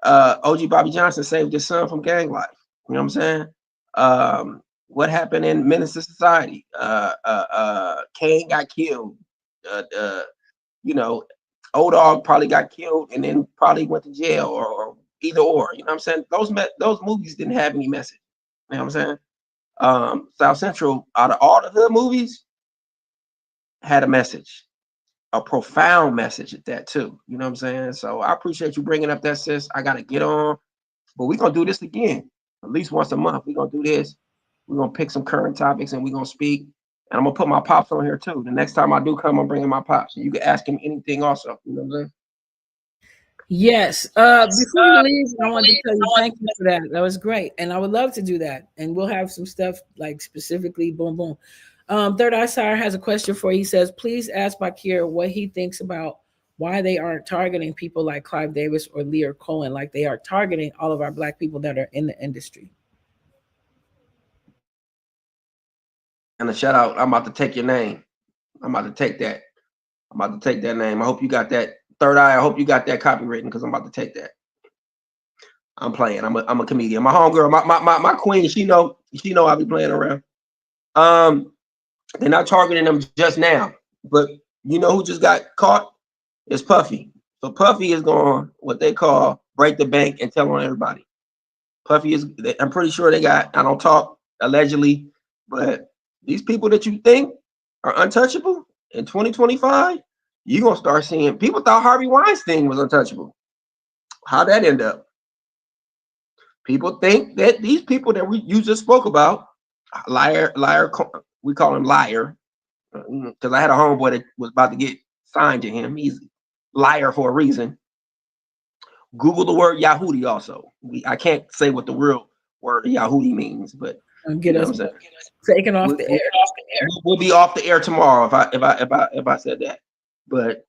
OG Bobby Johnson saved his son from gang life. You know what I'm saying? What happened in Menace to Society? Kane got killed. You know, Old Dog probably got killed and then probably went to jail or either or. You know what I'm saying? Those movies didn't have any message. You know what I'm saying? South Central, out of all the hood movies, had a message. A profound message at that too. You know what I'm saying? So I appreciate you bringing up that, sis. I gotta get on, but we're gonna do this again at least once a month. We're gonna do this. We're gonna pick some current topics and we're gonna speak. And I'm gonna put my pops on here too. The next time I do come, I'm bringing my pops. You can ask him anything also. You know what I'm saying? Yes. Before you leave, I wanted to tell you thank you for that. That was great, and I would love to do that. And we'll have some stuff like specifically, boom, boom. Third Eye Sire has a question for you. He says, please ask Bakir what he thinks about why they aren't targeting people like Clive Davis or Lear Cohen like they are targeting all of our Black people that are in the industry. And a shout out, I'm about to take your name. I'm about to take that. I'm about to take that name. I hope you got that. Third Eye, I hope you got that copywritten because I'm about to take that. I'm playing. I'm a comedian. My homegirl, my queen, she know I'll be playing around. They're not targeting them just now, but you know who just got caught? It's Puffy. So Puffy is going what they call break the bank and tell on everybody. Puffy is, I'm pretty sure they got, I don't talk allegedly, but these people that you think are untouchable in 2025, you're going to start seeing, people thought Harvey Weinstein was untouchable. How'd that end up? People think that these people that you just spoke about, liar, we call him liar, because I had a homeboy that was about to get signed to him. He's liar for a reason. Google the word Yahudi also. I can't say what the real word Yahudi means, but get us taken off the air. We'll be off the air tomorrow if I said that. But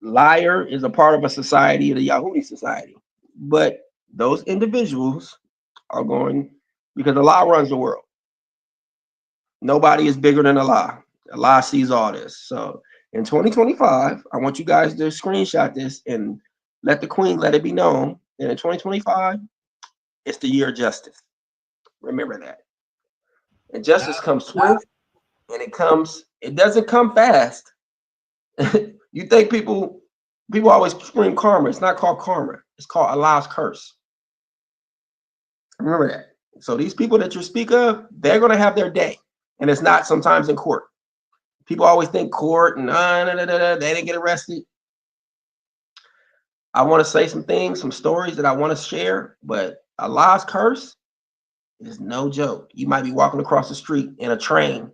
liar is a part of a society, the Yahudi society. But those individuals are going, because Allah runs the world. Nobody is bigger than Allah. Allah sees all this. So in 2025, I want you guys to screenshot this and let the queen let it be known that in 2025, it's the year of justice. Remember that. And justice comes swift, and it doesn't come fast. You think people always scream karma. It's not called karma. It's called Allah's curse. Remember that. So these people that you speak of, they're going to have their day. And it's not sometimes in court. People always think court and they didn't get arrested. I want to say some things, some stories that I want to share, but Allah's curse is no joke. You might be walking across the street in a train,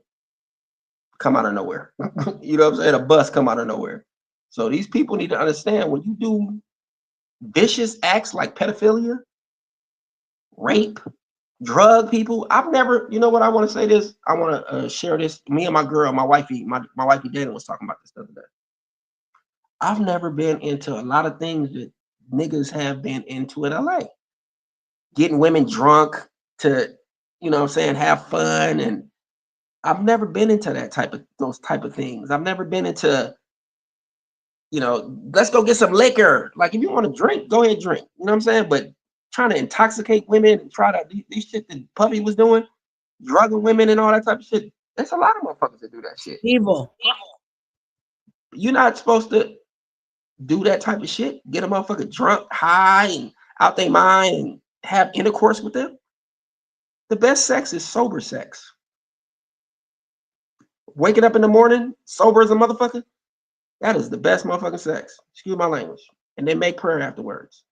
come out of nowhere. You know what I'm saying? A bus come out of nowhere. So these people need to understand when you do vicious acts like pedophilia, rape, drug people. I've never, you know what, I want to say this. I want to share this. Me and my girl, my wifey Dana was talking about this the other day. I've never been into a lot of things that niggas have been into in LA. Getting women drunk to, you know what I'm saying, have fun. And I've never been into those type of things. I've never been into, you know, let's go get some liquor. Like if you want to drink, go ahead and drink. You know what I'm saying? But trying to intoxicate women and try to these shit that Puppy was doing, drugging women and all that type of shit. There's a lot of motherfuckers that do that shit. Evil. You're not supposed to do that type of shit. Get a motherfucker drunk, high, and out their mind, and have intercourse with them. The best sex is sober sex. Waking up in the morning, sober as a motherfucker, that is the best motherfucking sex. Excuse my language. And then make prayer afterwards.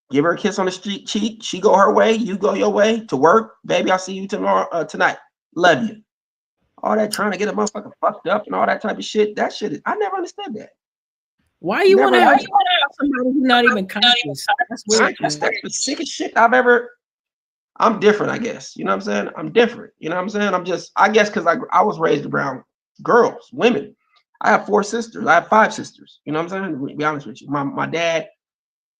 Give her a kiss on the cheek. She go her way. You go your way to work. Baby, I'll see you tomorrow, tonight. Love you. All that trying to get a motherfucker fucked up and all that type of shit. That shit is, I never understood that. Why you want to have somebody who's not even conscious? That's weird. That's the sickest shit I've ever. I'm different, I guess. You know what I'm saying? I'm different. You know what I'm saying? I'm just, I guess because I was raised around girls, women. I have 4 sisters. I have 5 sisters. You know what I'm saying? To be honest with you. My dad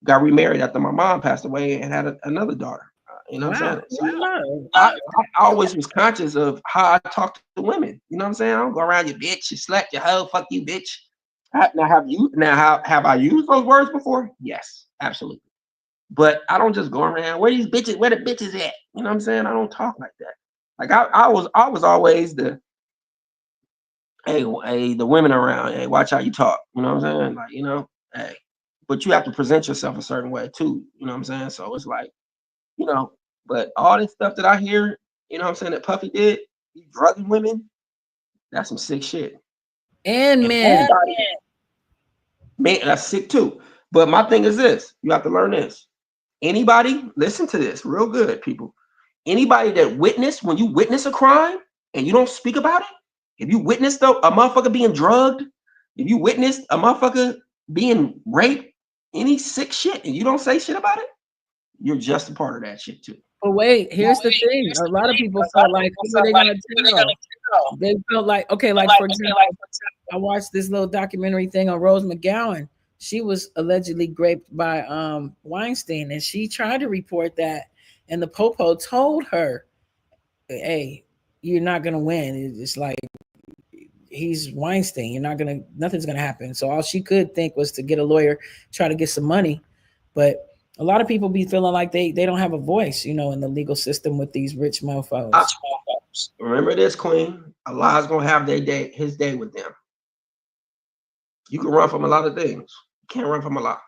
got remarried after my mom passed away and had another daughter. You know what I'm saying? So I always was conscious of how I talk to women. You know what I'm saying? I don't go around you bitch, you slut, you hoe, fuck you bitch. Have I used those words before? Yes, absolutely. But I don't just go around, where these bitches, where the bitches at? You know what I'm saying? I don't talk like that. Like I was always the the women around, hey, watch how you talk. You know what I'm saying? Like, you know, hey, but you have to present yourself a certain way too. You know what I'm saying? So it's like, you know, but all this stuff that I hear, you know what I'm saying, that Puffy did, he drugging women, that's some sick shit. And men. Man, that's sick too. But my thing is this, you have to learn this. Anybody, listen to this real good, people. Anybody that when you witness a crime and you don't speak about it, if you witnessed a motherfucker being drugged, if you witnessed a motherfucker being raped, any sick shit, and you don't say shit about it, you're just a part of that shit too. But wait, here's the thing. A lot of people felt like, who are they gonna tell? They felt like, okay, like for example, I watched this little documentary thing on Rose McGowan. She was allegedly raped by Weinstein, and she tried to report that, and the popo told her, hey, you're not gonna win. It's like, he's Weinstein. Nothing's gonna happen. So all she could think was to get a lawyer, try to get some money. But a lot of people be feeling like they don't have a voice, you know, in the legal system with these rich mofos. Remember this, Queen. Allah's gonna have his day with them. You can run from a lot of things. You can't run from Allah.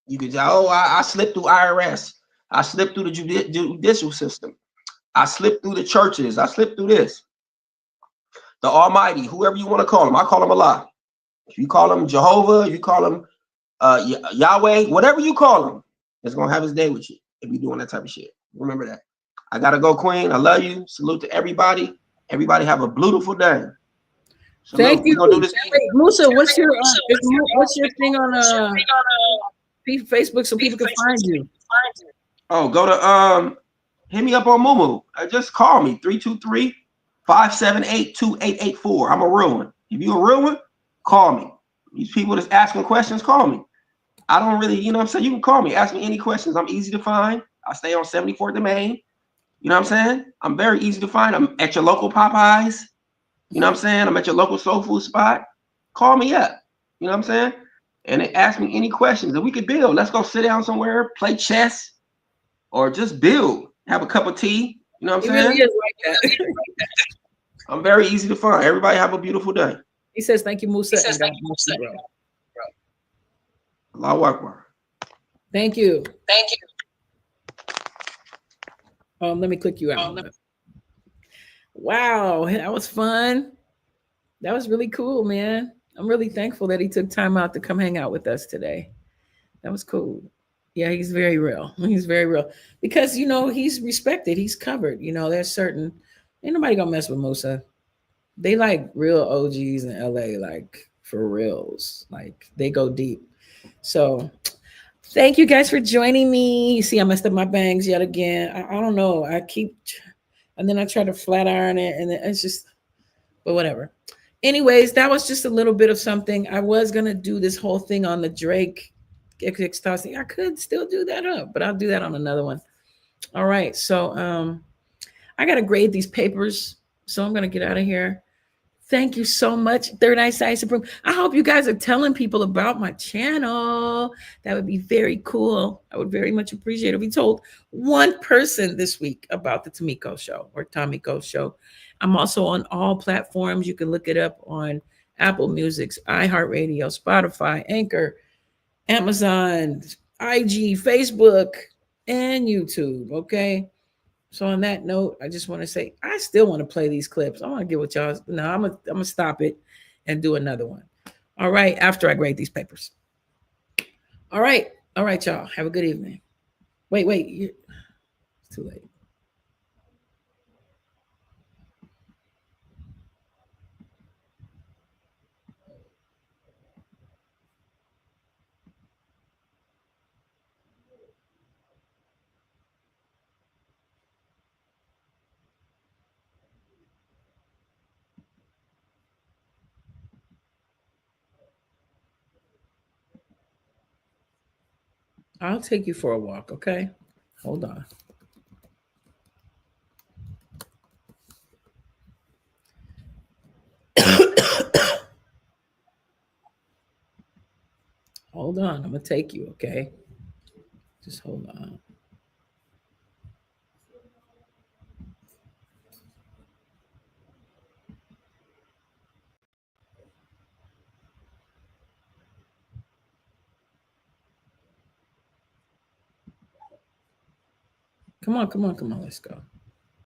You can say, oh, I slipped through IRS. I slipped through the judicial system. I slipped through the churches. I slipped through this. The Almighty, whoever you want to call him, I call him Allah. If you call him Jehovah, you call him Yahweh, whatever you call him, it's gonna have his day with you if you're doing that type of shit. Remember that. I gotta go, Queen. I love you. Salute to everybody. Everybody have a beautiful day. So thank you. Gonna do this. Wait, Musa, what's your thing on Facebook so people can find you? Oh, go to hit me up on Mumu. Just call me 323-578-2884. I'm a real one. If you a real one, call me. These people that's asking questions, call me. I don't really, you know what I'm saying? You can call me, ask me any questions. I'm easy to find. I stay on 74th and Main. You know what I'm saying? I'm very easy to find. I'm at your local Popeyes. You know what I'm saying? I'm at your local soul food spot. Call me up. You know what I'm saying? And they ask me any questions and we could build. Let's go sit down somewhere, play chess, or just build. Have a cup of tea. You know what I'm saying? Really is like that. I'm very easy to find. Everybody have a beautiful day. He says, thank you, Musa. Allahu Akbar. Thank you. Thank you. Let me click you out. Wow, that was fun. That was really cool, man. I'm really thankful that he took time out to come hang out with us today. That was cool. Yeah, he's very real. He's very real. Because, you know, he's respected. He's covered. You know, there's certain, ain't nobody gonna mess with Musa. They like real OGs in LA, like for reals. Like they go deep. So thank you guys for joining me. You see, I messed up my bangs yet again. I don't know. And then I try to flat iron it, and it's just, but whatever. Anyways, that was just a little bit of something. I was gonna do this whole thing on the Drake ecstasy. I could still do that up, but I'll do that on another one. All right. So I gotta grade these papers, so I'm gonna get out of here. Thank you so much, Third Eye Side Supreme. I hope you guys are telling people about my channel. That would be very cool. I would very much appreciate it if we told one person this week about the Tomiko Show or Tomiko Show. I'm also on all platforms. You can look it up on Apple Music, iHeartRadio, Spotify, Anchor, Amazon, IG, Facebook, and YouTube. Okay. So on that note, I just want to say I still want to play these clips. I want to get with y'all. No, I'm gonna stop it and do another one. All right, after I grade these papers. All right, y'all. Have a good evening. Wait, it's too late. I'll take you for a walk, okay? Hold on. Hold on. I'm going to take you, okay? Just hold on. Come on. Let's go.